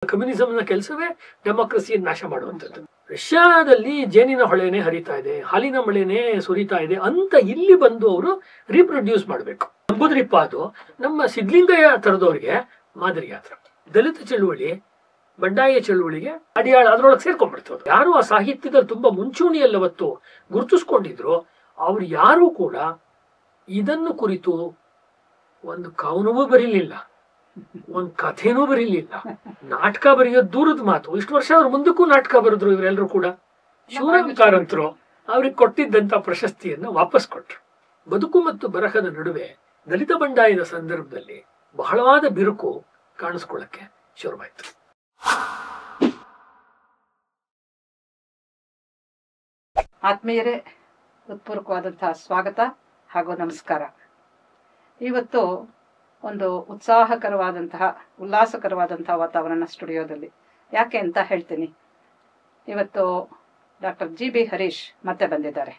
ಕಮ್ಯುನಿಸಂನ ಕೆಲಸವೇ ಡೆಮೋಕ್ರಸಿಯನ್ನು ನಾಶ ಮಾಡುವಂಥದ್ದು. ರಷ್ಯಾದಲ್ಲಿ ಜೇನಿನ ಹೊಳೆನೆ ಹರಿತಾ ಇದೆ, ಹಾಲಿನ ಮಳೆನೆ ಸುರಿತಾ ಇದೆ ಅಂತ ಇಲ್ಲಿ ಬಂದು ಅವರು ರೀಪ್ರೊಡ್ಯೂಸ್ ಮಾಡಬೇಕು. ನಂಬುದ್ರಿಪ್ಪ ಅದು ನಮ್ಮ ಸಿದ್ಧಲಿಂಗಯ್ಯ ತರದವ್ರಿಗೆ ಮಾದರಿ ಯಾತ್ರ. ದಲಿತ ಚಳುವಳಿ, ಬಂಡಾಯ ಚಳುವಳಿಗೆ ಅಡಿಯಾಳ ಅದ್ರೊಳಗೆ ಸೇರ್ಕೊಂಡ್ಬಿಡ್ತವ್ರು. ಯಾರು ಆ ಸಾಹಿತ್ಯದಲ್ಲಿ ತುಂಬಾ ಮುಂಚೂಣಿಯಲ್ಲಿ ಅವತ್ತು ಗುರುತಿಸ್ಕೊಂಡಿದ್ರು ಅವ್ರು ಯಾರೂ ಕೂಡ ಇದನ್ನು ಕುರಿತು ಒಂದು ಕವನವೂ ಬರೀಲಿಲ್ಲ, ಒಂದ್ ಕಥೆನೂ ಬರೀಲಿಲ್ಲ. ನಾಟಕ ಬರೆಯೋದು ದೂರದ ಮಾತು. ಇಷ್ಟು ವರ್ಷ ಅವ್ರ ಮುಂದಕ್ಕೂ ನಾಟಕ ಬರೆದ್ರು ಇವರೆಲ್ಲರೂ ಕೂಡ. ಶಿವರಾಮ್ ಕಾರಂತರು ಅವ್ರಿಗೆ ಕೊಟ್ಟಿದ್ದಂತ ಪ್ರಶಸ್ತಿಯನ್ನ ವಾಪಸ್ ಕೊಟ್ರು. ಬದುಕು ಮತ್ತು ಬರಹದ ನಡುವೆ ದಲಿತ ಬಂಡಾಯದ ಸಂದರ್ಭದಲ್ಲಿ ಬಹಳವಾದ ಬಿರುಕು ಕಾಣಿಸ್ಕೊಳ್ಳಕ್ಕೆ ಶುರುವಾಯ್ತು. ಆತ್ಮೀಯರೇ, ಹೃತ್ಪೂರ್ವಕವಾದಂತಹ ಸ್ವಾಗತ ಹಾಗೂ ನಮಸ್ಕಾರ. ಇವತ್ತು ಒಂದು ಉತ್ಸಾಹಕರವಾದಂತಹ ಉಲ್ಲಾಸಕರವಾದಂತಹ ವಾತಾವರಣ ಸ್ಟುಡಿಯೋದಲ್ಲಿ. ಯಾಕೆ ಅಂತ ಹೇಳ್ತೀನಿ. ಇವತ್ತು ಡಾಕ್ಟರ್ ಜಿ.ಬಿ. ಹರೀಶ್ ಮತ್ತೆ ಬಂದಿದ್ದಾರೆ.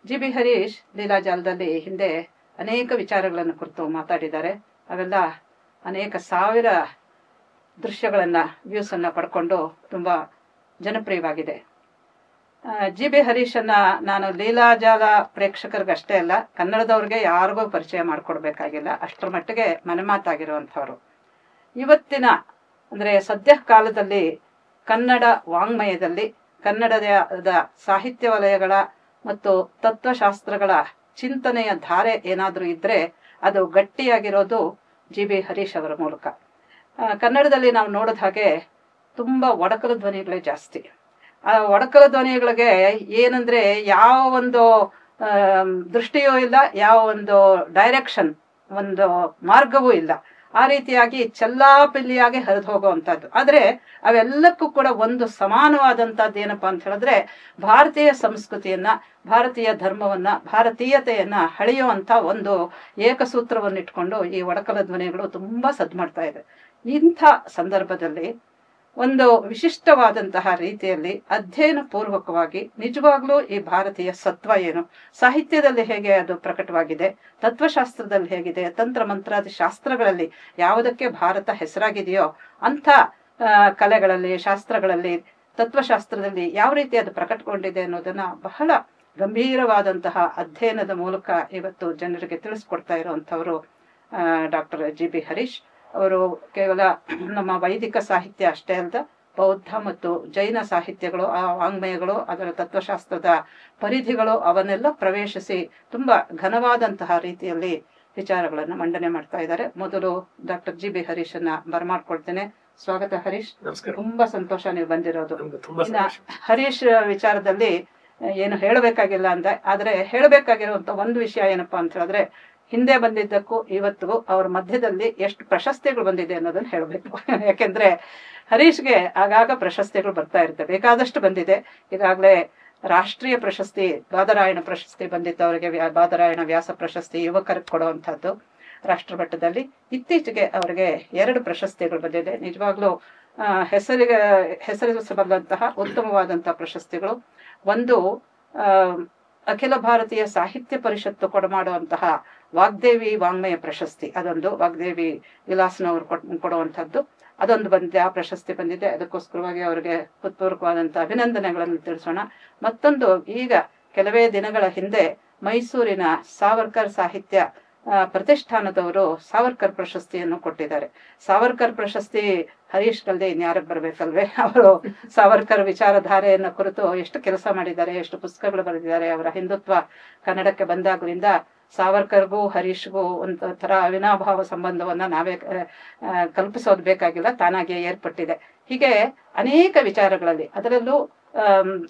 ಜಿ.ಬಿ. ಹರೀಶ್ ಲೀಲಾಜಾಲದಲ್ಲಿ ಹಿಂದೆ ಅನೇಕ ವಿಚಾರಗಳನ್ನು ಕುರಿತು ಮಾತಾಡಿದ್ದಾರೆ. ಅವೆಲ್ಲ ಅನೇಕ ಸಾವಿರ ದೃಶ್ಯಗಳನ್ನು, ವ್ಯೂಸನ್ನು ಪಡ್ಕೊಂಡು ತುಂಬ ಜನಪ್ರಿಯವಾಗಿದೆ. ಜಿ.ಬಿ. ಹರೀಶನ್ನ ನಾನು ಲೀಲಾಜಾಲ ಪ್ರೇಕ್ಷಕರಿಗಷ್ಟೇ ಅಲ್ಲ, ಕನ್ನಡದವ್ರಿಗೆ ಯಾರಿಗೂ ಪರಿಚಯ ಮಾಡಿಕೊಡ್ಬೇಕಾಗಿಲ್ಲ, ಅಷ್ಟರ ಮಟ್ಟಿಗೆ ಮನೆಮಾತಾಗಿರುವಂಥವ್ರು. ಇವತ್ತಿನ ಅಂದರೆ ಸದ್ಯ ಕಾಲದಲ್ಲಿ ಕನ್ನಡ ವಾಂಗ್ಮಯದಲ್ಲಿ ಕನ್ನಡದ ಸಾಹಿತ್ಯ ವಲಯಗಳ ಮತ್ತು ತತ್ವಶಾಸ್ತ್ರಗಳ ಚಿಂತನೆಯ ಧಾರೆ ಏನಾದರೂ ಇದ್ದರೆ ಅದು ಗಟ್ಟಿಯಾಗಿರೋದು ಜಿ.ಬಿ. ಹರೀಶ್ ಅವರ ಮೂಲಕ. ಕನ್ನಡದಲ್ಲಿ ನಾವು ನೋಡಿದ ಹಾಗೆ ತುಂಬ ಒಡಕಲ ಧ್ವನಿಗಳೇ ಜಾಸ್ತಿ. ಆ ಒಡಕಲ ಧ್ವನಿಗಳಿಗೆ ಏನಂದ್ರೆ ಯಾವ ಒಂದು ದೃಷ್ಟಿಯೂ ಇಲ್ಲ, ಯಾವ ಒಂದು ಡೈರೆಕ್ಷನ್, ಒಂದು ಮಾರ್ಗವೂ ಇಲ್ಲ. ಆ ರೀತಿಯಾಗಿ ಚೆಲ್ಲಾಪಿಲ್ಲಿಯಾಗಿ ಹರಿದು ಹೋಗುವಂಥದ್ದು. ಆದರೆ ಅವೆಲ್ಲಕ್ಕೂ ಕೂಡ ಒಂದು ಸಮಾನವಾದಂಥದ್ದು ಏನಪ್ಪಾ ಅಂತ ಹೇಳಿದ್ರೆ, ಭಾರತೀಯ ಸಂಸ್ಕೃತಿಯನ್ನ, ಭಾರತೀಯ ಧರ್ಮವನ್ನ, ಭಾರತೀಯತೆಯನ್ನ ಹಳೆಯುವಂಥ ಒಂದು ಏಕಸೂತ್ರವನ್ನು ಇಟ್ಕೊಂಡು ಈ ಒಡಕಲ ಧ್ವನಿಗಳು ತುಂಬಾ ಸದ್ದು ಮಾಡ್ತಾ ಇದೆ. ಇಂಥ ಸಂದರ್ಭದಲ್ಲಿ ಒಂದು ವಿಶಿಷ್ಟವಾದಂತಹ ರೀತಿಯಲ್ಲಿ ಅಧ್ಯಯನ ಪೂರ್ವಕವಾಗಿ ನಿಜವಾಗ್ಲೂ ಈ ಭಾರತೀಯ ಸತ್ವ ಏನು, ಸಾಹಿತ್ಯದಲ್ಲಿ ಹೇಗೆ ಅದು ಪ್ರಕಟವಾಗಿದೆ, ತತ್ವಶಾಸ್ತ್ರದಲ್ಲಿ ಹೇಗಿದೆ, ತಂತ್ರ ಮಂತ್ರಾದಿ ಶಾಸ್ತ್ರಗಳಲ್ಲಿ ಯಾವುದಕ್ಕೆ ಭಾರತ ಹೆಸರಾಗಿದೆಯೋ ಅಂಥ ಕಲೆಗಳಲ್ಲಿ, ಶಾಸ್ತ್ರಗಳಲ್ಲಿ, ತತ್ವಶಾಸ್ತ್ರದಲ್ಲಿ ಯಾವ ರೀತಿ ಅದು ಪ್ರಕಟಗೊಂಡಿದೆ ಅನ್ನೋದನ್ನ ಬಹಳ ಗಂಭೀರವಾದಂತಹ ಅಧ್ಯಯನದ ಮೂಲಕ ಇವತ್ತು ಜನರಿಗೆ ತಿಳಿಸ್ಕೊಡ್ತಾ ಇರುವಂಥವರು ಡಾಕ್ಟರ್ ಜಿ.ಬಿ. ಹರೀಶ್ ಅವರು. ಕೇವಲ ನಮ್ಮ ವೈದಿಕ ಸಾಹಿತ್ಯ ಅಷ್ಟೇ ಅಲ್ಲದ ಬೌದ್ಧ ಮತ್ತು ಜೈನ ಸಾಹಿತ್ಯಗಳು, ಆ ವಾಂಗ್ಮಯಗಳು, ಅದರ ತತ್ವಶಾಸ್ತ್ರದ ಪರಿಧಿಗಳು ಅವನ್ನೆಲ್ಲ ಪ್ರವೇಶಿಸಿ ತುಂಬಾ ಘನವಾದಂತಹ ರೀತಿಯಲ್ಲಿ ವಿಚಾರಗಳನ್ನು ಮಂಡನೆ ಮಾಡ್ತಾ ಇದ್ದಾರೆ. ಮೊದಲು ಡಾಕ್ಟರ್ ಜಿ.ಬಿ. ಹರೀಶನ್ನ ಬರಮಾಡ್ಕೊಳ್ತೇನೆ. ಸ್ವಾಗತ ಹರೀಶ್. ತುಂಬಾ ಸಂತೋಷ ನೀವು ಬಂದಿರೋದು. ಇನ್ನ ಹರೀಶ್ ವಿಚಾರದಲ್ಲಿ ಏನು ಹೇಳಬೇಕಾಗಿಲ್ಲ ಅಂದೆ, ಆದ್ರೆ ಹೇಳಬೇಕಾಗಿರುವಂತ ಒಂದು ವಿಷಯ ಏನಪ್ಪಾ ಅಂತ ಹೇಳಿದ್ರೆ, ಹಿಂದೆ ಬಂದಿದ್ದಕ್ಕೂ ಇವತ್ತಿಗೂ ಅವ್ರ ಮಧ್ಯದಲ್ಲಿ ಎಷ್ಟು ಪ್ರಶಸ್ತಿಗಳು ಬಂದಿದೆ ಅನ್ನೋದನ್ನ ಹೇಳಬೇಕು. ಯಾಕೆಂದ್ರೆ ಹರೀಶ್ಗೆ ಆಗಾಗ ಪ್ರಶಸ್ತಿಗಳು ಬರ್ತಾ ಇರುತ್ತೆ, ಬೇಕಾದಷ್ಟು ಬಂದಿದೆ. ಈಗಾಗಲೇ ರಾಷ್ಟ್ರೀಯ ಪ್ರಶಸ್ತಿ, ಬಾದರಾಯಣ ಪ್ರಶಸ್ತಿ ಬಂದಿತ್ತು ಅವರಿಗೆ. ಬಾದರಾಯಣ ವ್ಯಾಸ ಪ್ರಶಸ್ತಿ ಯುವಕರಿಗೆ ಕೊಡುವಂತಹದ್ದು ರಾಷ್ಟ್ರ ಮಟ್ಟದಲ್ಲಿ. ಇತ್ತೀಚೆಗೆ ಅವರಿಗೆ 2 ಪ್ರಶಸ್ತಿಗಳು ಬಂದಿದೆ. ನಿಜವಾಗ್ಲೂ ಹೆಸರಿಸಬಲ್ಲಂತಹ ಉತ್ತಮವಾದಂತಹ ಪ್ರಶಸ್ತಿಗಳು. ಒಂದು ಅಖಿಲ ಭಾರತೀಯ ಸಾಹಿತ್ಯ ಪರಿಷತ್ತು ಕೊಡಮಾಡುವಂತಹ ವಾಗ್ದೇವಿ ವಾಂಗ್ಮಯ ಪ್ರಶಸ್ತಿ, ಅದೊಂದು ವಾಗ್ದೇವಿ ವಿಲಾಸ್ನವರು ಕೊಡುವಂಥದ್ದು, ಅದೊಂದು ಬಂದಿದೆ. ಆ ಪ್ರಶಸ್ತಿ ಬಂದಿದೆ. ಅದಕ್ಕೋಸ್ಕರವಾಗಿ ಅವರಿಗೆ ಹೃತ್ಪೂರ್ವಕವಾದಂತಹ ಅಭಿನಂದನೆಗಳನ್ನು ತಿಳಿಸೋಣ. ಮತ್ತೊಂದು, ಈಗ ಕೆಲವೇ ದಿನಗಳ ಹಿಂದೆ ಮೈಸೂರಿನ ಸಾವರ್ಕರ್ ಸಾಹಿತ್ಯ ಪ್ರತಿಷ್ಠಾನದವರು ಸಾವರ್ಕರ್ ಪ್ರಶಸ್ತಿಯನ್ನು ಕೊಟ್ಟಿದ್ದಾರೆ. ಸಾವರ್ಕರ್ ಪ್ರಶಸ್ತಿ ಹರೀಶ್ ಕಲ್ದೆ ಇನ್ಯಾರಿಗೆ ಬರ್ಬೇಕಲ್ವೇ? ಅವರು ಸಾವರ್ಕರ್ ವಿಚಾರಧಾರೆಯನ್ನು ಕುರಿತು ಎಷ್ಟು ಕೆಲಸ ಮಾಡಿದ್ದಾರೆ, ಎಷ್ಟು ಪುಸ್ತಕಗಳು ಬರೆದಿದ್ದಾರೆ. ಅವರ ಹಿಂದುತ್ವ ಕನ್ನಡಕ್ಕೆ ಬಂದಾಗಲಿಂದ ಸಾವರ್ಕರ್ಗೂ ಹರೀಶ್ಗೂ ಒಂದು ತರ ಅವಿನಾಭಾವ ಸಂಬಂಧವನ್ನ ನಾವೇ ಕಲ್ಪಿಸೋದು ಬೇಕಾಗಿಲ್ಲ, ತಾನಾಗಿಯೇ ಏರ್ಪಟ್ಟಿದೆ. ಹೀಗೆ ಅನೇಕ ವಿಚಾರಗಳಲ್ಲಿ, ಅದರಲ್ಲೂ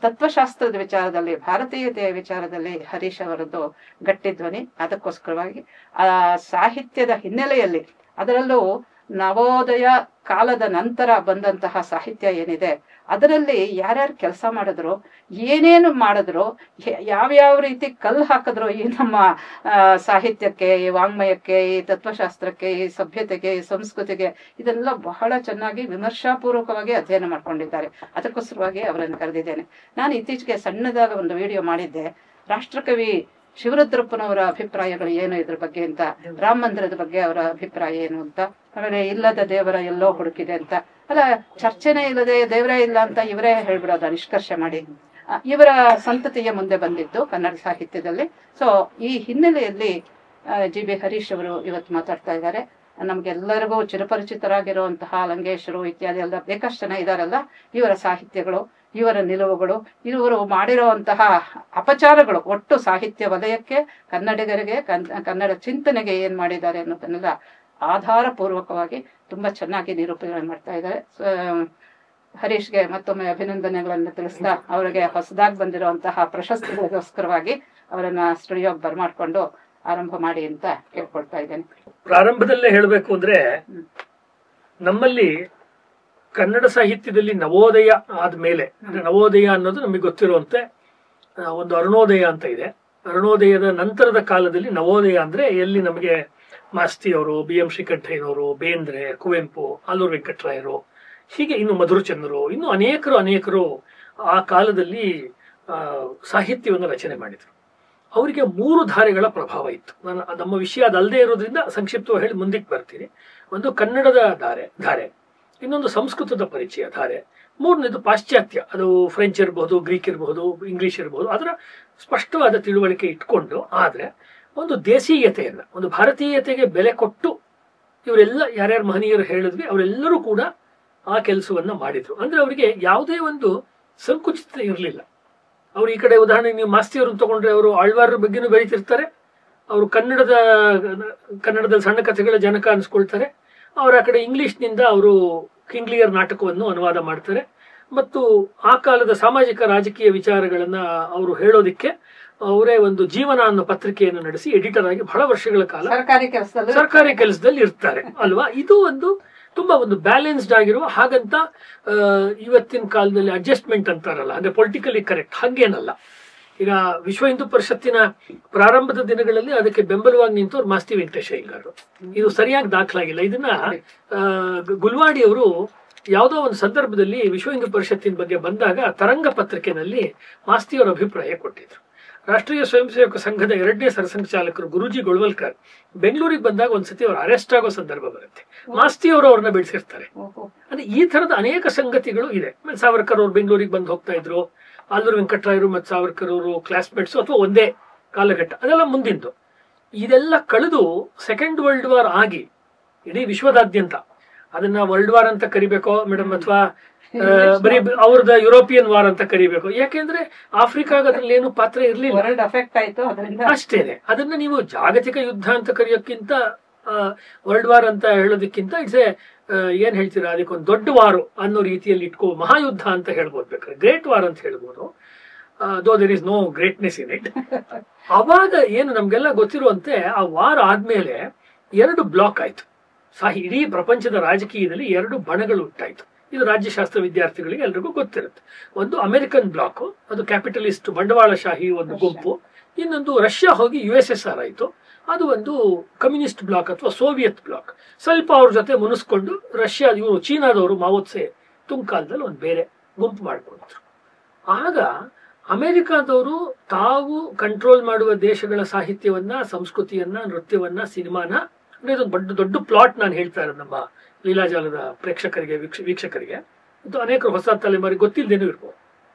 ತತ್ವಶಾಸ್ತ್ರದ ವಿಚಾರದಲ್ಲಿ, ಭಾರತೀಯತೆಯ ವಿಚಾರದಲ್ಲಿ ಹರೀಶ್ ಅವರದ್ದು ಗಟ್ಟಿ ಧ್ವನಿ. ಅದಕ್ಕೋಸ್ಕರವಾಗಿ ಆ ಸಾಹಿತ್ಯದ ಹಿನ್ನೆಲೆಯಲ್ಲಿ, ಅದರಲ್ಲೂ ನವೋದಯ ಕಾಲದ ನಂತರ ಬಂದಂತಹ ಸಾಹಿತ್ಯ ಏನಿದೆ ಅದರಲ್ಲಿ ಯಾರ್ಯಾರು ಕೆಲಸ ಮಾಡಿದ್ರು, ಏನೇನು ಮಾಡಿದ್ರು, ಯಾವ್ಯಾವ ರೀತಿ ಕಲ್ಲು ಹಾಕಿದ್ರು ಈ ನಮ್ಮ ಸಾಹಿತ್ಯಕ್ಕೆ, ಈ ವಾಂಗ್ಮಯಕ್ಕೆ, ಈ ತತ್ವಶಾಸ್ತ್ರಕ್ಕೆ, ಈ ಸಭ್ಯತೆಗೆ, ಈ ಸಂಸ್ಕೃತಿಗೆ, ಇದೆಲ್ಲ ಬಹಳ ಚೆನ್ನಾಗಿ ವಿಮರ್ಶಾಪೂರ್ವಕವಾಗಿ ಅಧ್ಯಯನ ಮಾಡ್ಕೊಂಡಿದ್ದಾರೆ. ಅದಕ್ಕೋಸ್ಕರವಾಗಿ ಅವರನ್ನು ಕರೆದಿದ್ದೇನೆ. ನಾನು ಇತ್ತೀಚೆಗೆ ಸಣ್ಣದಾಗ ಒಂದು ವಿಡಿಯೋ ಮಾಡಿದ್ದೆ, ರಾಷ್ಟ್ರಕವಿ ಶಿವರುದ್ರಪ್ಪನವರ ಅಭಿಪ್ರಾಯಗಳು ಏನು ಇದ್ರ ಬಗ್ಗೆ ಅಂತ, ರಾಮ ಮಂದಿರದ ಬಗ್ಗೆ ಅವರ ಅಭಿಪ್ರಾಯ ಏನು ಅಂತ, ಆಮೇಲೆ ಇಲ್ಲದ ದೇವರ ಎಲ್ಲೋ ಹುಡುಕಿದೆ ಅಂತ. ಅಲ್ಲ, ಚರ್ಚೆನೇ ಇಲ್ಲದೆ ದೇವರೇ ಇಲ್ಲ ಅಂತ ಇವರೇ ಹೇಳ್ಬಿಡೋದ ನಿಷ್ಕರ್ಷೆ ಮಾಡಿ. ಇವರ ಸಂತತಿಯ ಮುಂದೆ ಬಂದಿದ್ದು ಕನ್ನಡ ಸಾಹಿತ್ಯದಲ್ಲಿ. ಸೊ ಈ ಹಿನ್ನೆಲೆಯಲ್ಲಿ ಜಿ ಬಿ ಹರೀಶ್ ಅವರು ಇವತ್ತು ಮಾತಾಡ್ತಾ ಇದ್ದಾರೆ. ನಮ್ಗೆಲ್ಲರಿಗೂ ಚಿರಪರಿಚಿತರಾಗಿರುವಂತಹ ಲಂಕೇಶರು ಇತ್ಯಾದಿ ಎಲ್ಲ ಬೇಕಷ್ಟು ಜನ ಇದಾರಲ್ಲ, ಇವರ ಸಾಹಿತ್ಯಗಳು, ಇವರ ನಿಲುವುಗಳು, ಇವರು ಮಾಡಿರುವಂತಹ ಅಪಚಾರಗಳು ಒಟ್ಟು ಸಾಹಿತ್ಯ ವಲಯಕ್ಕೆ, ಕನ್ನಡಿಗರಿಗೆ, ಕನ್ನಡ ಚಿಂತನೆಗೆ ಏನ್ ಮಾಡಿದ್ದಾರೆ ಅನ್ನೋದನ್ನೆಲ್ಲ ಆಧಾರ ಪೂರ್ವಕವಾಗಿ ತುಂಬಾ ಚೆನ್ನಾಗಿ ನಿರೂಪಣೆ ಮಾಡ್ತಾ ಇದ್ದಾರೆ. ಹರೀಶ್ಗೆ ಮತ್ತೊಮ್ಮೆ ಅಭಿನಂದನೆಗಳನ್ನು ತಿಳಿಸ್ತಾ ಅವರಿಗೆ ಹೊಸದಾಗಿ ಬಂದಿರುವಂತಹ ಪ್ರಶಸ್ತಿಗಳಿಗೋಸ್ಕರವಾಗಿ ಅವರನ್ನ ಸ್ಟುಡಿಯೋಗೆ ಬರ್ಮಾಡ್ಕೊಂಡು ಆರಂಭ ಮಾಡಿ ಅಂತ ಕೇಳ್ಕೊಳ್ತಾ ಇದ್ದೇನೆ. ಪ್ರಾರಂಭದಲ್ಲೇ ಹೇಳಬೇಕು ಅಂದ್ರೆ, ನಮ್ಮಲ್ಲಿ ಕನ್ನಡ ಸಾಹಿತ್ಯದಲ್ಲಿ ನವೋದಯ ಆದ್ಮೇಲೆ, ಅಂದ್ರೆ ನವೋದಯ ಅನ್ನೋದು ನಮಗೆ ಗೊತ್ತಿರುವಂತೆ ಒಂದು ಅರುಣೋದಯ ಅಂತ ಇದೆ. ಅರುಣೋದಯದ ನಂತರದ ಕಾಲದಲ್ಲಿ ನವೋದಯ ಅಂದ್ರೆ ಎಲ್ಲಿ ನಮಗೆ ಮಾಸ್ತಿಯವರು, ಬಿ ಎಂ ಶ್ರೀಕಂಠಯ್ಯನವರು, ಬೇಂದ್ರೆ, ಕುವೆಂಪು, ಆಲೂರು ವೆಂಕಟರಾಯರು, ಹೀಗೆ ಇನ್ನು ಮಧುರಚಂದ್ರರು, ಇನ್ನು ಅನೇಕರು ಆ ಕಾಲದಲ್ಲಿ ಸಾಹಿತ್ಯವನ್ನು ರಚನೆ ಮಾಡಿದರು. ಅವರಿಗೆ 3 ಧಾರೆಗಳ ಪ್ರಭಾವ ಇತ್ತು. ನಮ್ಮ ವಿಷಯ ಅದಲ್ಲದೆ ಇರೋದ್ರಿಂದ ಸಂಕ್ಷಿಪ್ತವಾಗಿ ಹೇಳಿ ಮುಂದಕ್ಕೆ ಬರ್ತೀನಿ. ಒಂದು ಕನ್ನಡದ ಧಾರೆ, ಇನ್ನೊಂದು ಸಂಸ್ಕೃತದ ಪರಿಚಯ ಧಾರೆ, ಮೂರನೇದು ಪಾಶ್ಚಾತ್ಯ, ಅದು ಫ್ರೆಂಚ್ ಇರಬಹುದು, ಗ್ರೀಕ್ ಇರಬಹುದು, ಇಂಗ್ಲಿಷ್ ಇರಬಹುದು, ಅದರ ಸ್ಪಷ್ಟವಾದ ತಿಳುವಳಿಕೆ ಇಟ್ಕೊಂಡು, ಆದ್ರೆ ಒಂದು ದೇಸೀಯತೆಯನ್ನ, ಒಂದು ಭಾರತೀಯತೆಗೆ ಬೆಲೆ ಕೊಟ್ಟು ಇವರೆಲ್ಲ ಯಾರ್ಯಾರು ಮಹನೀಯರು ಹೇಳಿದ್ವಿ ಅವರೆಲ್ಲರೂ ಕೂಡ ಆ ಕೆಲಸವನ್ನ ಮಾಡಿದ್ರು. ಅಂದ್ರೆ ಅವರಿಗೆ ಯಾವುದೇ ಒಂದು ಸಂಕುಚಿತ ಇರಲಿಲ್ಲ. ಅವ್ರು ಈ ಕಡೆ ಉದಾಹರಣೆಗೆ ನೀವು ಮಾಸ್ತಿಯವ್ರನ್ನ ತಗೊಂಡ್ರೆ ಅವರು ಆಳ್ವಾರರ ಬಗ್ಗೆನೂ ಬರೀತಿರ್ತಾರೆ, ಅವರು ಕನ್ನಡದಲ್ಲಿ ಸಣ್ಣ ಕಥೆಗಳ ಜನಕ ಅನ್ಸ್ಕೊಳ್ತಾರೆ. ಅವರ ಆ ಕಡೆ ಇಂಗ್ಲಿಷ್ನಿಂದ ಅವರು ಕಿಂಗ್ಲಿಯರ್ ನಾಟಕವನ್ನು ಅನುವಾದ ಮಾಡ್ತಾರೆ. ಮತ್ತು ಆ ಕಾಲದ ಸಾಮಾಜಿಕ ರಾಜಕೀಯ ವಿಚಾರಗಳನ್ನ ಅವರು ಹೇಳೋದಿಕ್ಕೆ ಅವರೇ ಒಂದು ಜೀವನ ಅನ್ನೋ ಪತ್ರಿಕೆಯನ್ನು ನಡೆಸಿ ಎಡಿಟರ್ ಆಗಿ ಬಹಳ ವರ್ಷಗಳ ಕಾಲ ಸರ್ಕಾರಿ ಕೆಲಸದಲ್ಲಿ ಇರ್ತಾರೆ ಅಲ್ವಾ. ಇದು ತುಂಬಾ ಒಂದು ಬ್ಯಾಲೆನ್ಸ್ಡ್ ಆಗಿರುವ, ಹಾಗಂತ ಇವತ್ತಿನ ಕಾಲದಲ್ಲಿ ಅಡ್ಜಸ್ಟ್ಮೆಂಟ್ ಅಂತಾರಲ್ಲ, ಅಂದ್ರೆ ಪೊಲಿಟಿಕಲಿ ಕರೆಕ್ಟ್ ಹಾಗೇನಲ್ಲ. ಈಗ ವಿಶ್ವ ಹಿಂದೂ ಪರಿಷತ್ತಿನ ಪ್ರಾರಂಭದ ದಿನಗಳಲ್ಲಿ ಅದಕ್ಕೆ ಬೆಂಬಲವಾಗಿ ನಿಂತವ್ರು ಮಾಸ್ತಿ ವೆಂಕಟೇಶಯ್ಯಂಗಾರರು. ಇದು ಸರಿಯಾಗಿ ದಾಖಲಾಗಿಲ್ಲ. ಇದನ್ನ ಗುಲ್ವಾಡಿ ಅವರು ಯಾವುದೋ ಒಂದು ಸಂದರ್ಭದಲ್ಲಿ ವಿಶ್ವ ಹಿಂದೂ ಪರಿಷತ್ತಿನ ಬಗ್ಗೆ ಬಂದಾಗ ತರಂಗ ಪತ್ರಿಕೆಯಲ್ಲಿ ಮಾಸ್ತಿಯವರ ಅಭಿಪ್ರಾಯ ಕೊಟ್ಟಿದ್ರು. ರಾಷ್ಟ್ರೀಯ ಸ್ವಯಂ ಸೇವಕ ಸಂಘದ 2ನೇ ಸರಸಂಘಚಾಲಕರು ಗುರೂಜಿ ಗೊಳ್ವಲ್ಕರ್ ಬೆಂಗಳೂರಿಗೆ ಬಂದಾಗ ಒಂದ್ಸತಿ ಅವರು ಅರೆಸ್ಟ್ ಆಗೋ ಸಂದರ್ಭ ಬರುತ್ತೆ. ಮಾಸ್ತಿಯವರು ಅವ್ರನ್ನ ಬೆಳೆಸಿರ್ತಾರೆ. ಅಂದ್ರೆ ಈ ತರದ ಅನೇಕ ಸಂಗತಿಗಳು ಇದೆ. ಸಾವರ್ಕರ್ ಅವರು ಬೆಂಗಳೂರಿಗೆ ಬಂದು ಹೋಗ್ತಾ ಇದ್ರು, ಆಲೂರು ವೆಂಕಟರಾಯರು ಮತ್ತು ಸಾವರ್ಕರ್ ಅವರು ಕ್ಲಾಸ್ಮೇಟ್ಸ್ ಅಥವಾ ಒಂದೇ ಕಾಲಘಟ್ಟ, ಅದೆಲ್ಲ ಮುಂದಿಂದು. ಇದೆಲ್ಲ ಕಳೆದು ಸೆಕೆಂಡ್ ವರ್ಲ್ಡ್ ವಾರ್ ಆಗಿ ಇಡೀ ವಿಶ್ವದಾದ್ಯಂತ, ಅದನ್ನ ವರ್ಲ್ಡ್ ವಾರ್ ಅಂತ ಕರಿಬೇಕೋ ಮೇಡಮ್, ಅಥವಾ ಬರೀ ಅವ್ರದ ಯುರೋಪಿಯನ್ ವಾರ್ ಅಂತ ಕರಿಬೇಕು? ಯಾಕೆಂದ್ರೆ ಆಫ್ರಿಕಾಗ ಅದ್ರಲ್ಲಿ ಏನು ಪಾತ್ರ ಇರ್ಲಿಲ್ಲ, ಅಷ್ಟೇನೆ. ಅದನ್ನ ನೀವು ಜಾಗತಿಕ ಯುದ್ಧ ಅಂತ ಕರೆಯೋಕ್ಕಿಂತ, ವರ್ಲ್ಡ್ ವಾರ್ ಅಂತ ಹೇಳೋದಕ್ಕಿಂತ ಇಟ್ಸ್ ಏನ್ ಹೇಳ್ತೀರಾ, ಅದಕ್ಕೊಂದು ದೊಡ್ಡ ವಾರು ಅನ್ನೋ ರೀತಿಯಲ್ಲಿ ಇಟ್ಕೋ, ಮಹಾಯುದ್ಧ ಅಂತ ಹೇಳ್ಬೋದು, ಬೇಕಾದ್ರೆ ಗ್ರೇಟ್ ವಾರ್ ಅಂತ ಹೇಳ್ಬೋದು, though there is no greatness in it. ಅವಾಗ ಏನು ನಮ್ಗೆಲ್ಲ ಗೊತ್ತಿರುವಂತೆ ಆ ವಾರ್ ಆದ್ಮೇಲೆ 2 ಬ್ಲಾಕ್ ಆಯ್ತು. ಇಡೀ ಪ್ರಪಂಚದ ರಾಜಕೀಯದಲ್ಲಿ 2 ಬಣಗಳು ಹುಟ್ಟಾಯ್ತು. ಇದು ರಾಜ್ಯಶಾಸ್ತ್ರ ವಿದ್ಯಾರ್ಥಿಗಳಿಗೆ ಎಲ್ರಿಗೂ ಗೊತ್ತಿರುತ್ತೆ. ಒಂದು ಅಮೆರಿಕನ್ ಬ್ಲಾಕ್, ಅದು ಕ್ಯಾಪಿಟಲಿಸ್ಟ್ ಬಂಡವಾಳಶಾಹಿ ಒಂದು ಗುಂಪು. ಇನ್ನೊಂದು ರಷ್ಯಾ ಹೋಗಿ USSR ಆಯಿತು, ಅದು ಒಂದು ಕಮ್ಯುನಿಸ್ಟ್ ಬ್ಲಾಕ್ ಅಥವಾ ಸೋವಿಯತ್ ಬ್ಲಾಕ್. ಸ್ವಲ್ಪ ಅವ್ರ ಜೊತೆ ಮುನಿಸ್ಕೊಂಡು ಇವರು ಚೀನಾದವರು ಮಾವೋತ್ಸೆ ತುಂಕಾಲದಲ್ಲಿ ಒಂದು ಬೇರೆ ಗುಂಪು ಮಾಡ್ಕೊಂಡ್ರು. ಆಗ ಅಮೆರಿಕಾದವರು ತಾವು ಕಂಟ್ರೋಲ್ ಮಾಡುವ ದೇಶಗಳ ಸಾಹಿತ್ಯವನ್ನ, ಸಂಸ್ಕೃತಿಯನ್ನ, ನೃತ್ಯವನ್ನ, ಸಿನಿಮಾನ, ಅಂದ್ರೆ ಇದೊಂದು ದೊಡ್ಡ ಪ್ಲಾಟ್ ನಾನು ಹೇಳ್ತಾ ಇರೋದು ನಮ್ಮ ಲೀಲಾಜಾಲದ ಪ್ರೇಕ್ಷಕರಿಗೆ, ವೀಕ್ಷಕರಿಗೆ, ಇದು ಅನೇಕರು ಹೊಸ ತಲೆಮಾರಿಗೆ ಗೊತ್ತಿಲ್ಲದೇನೂ ಇರ್ಬೋದು.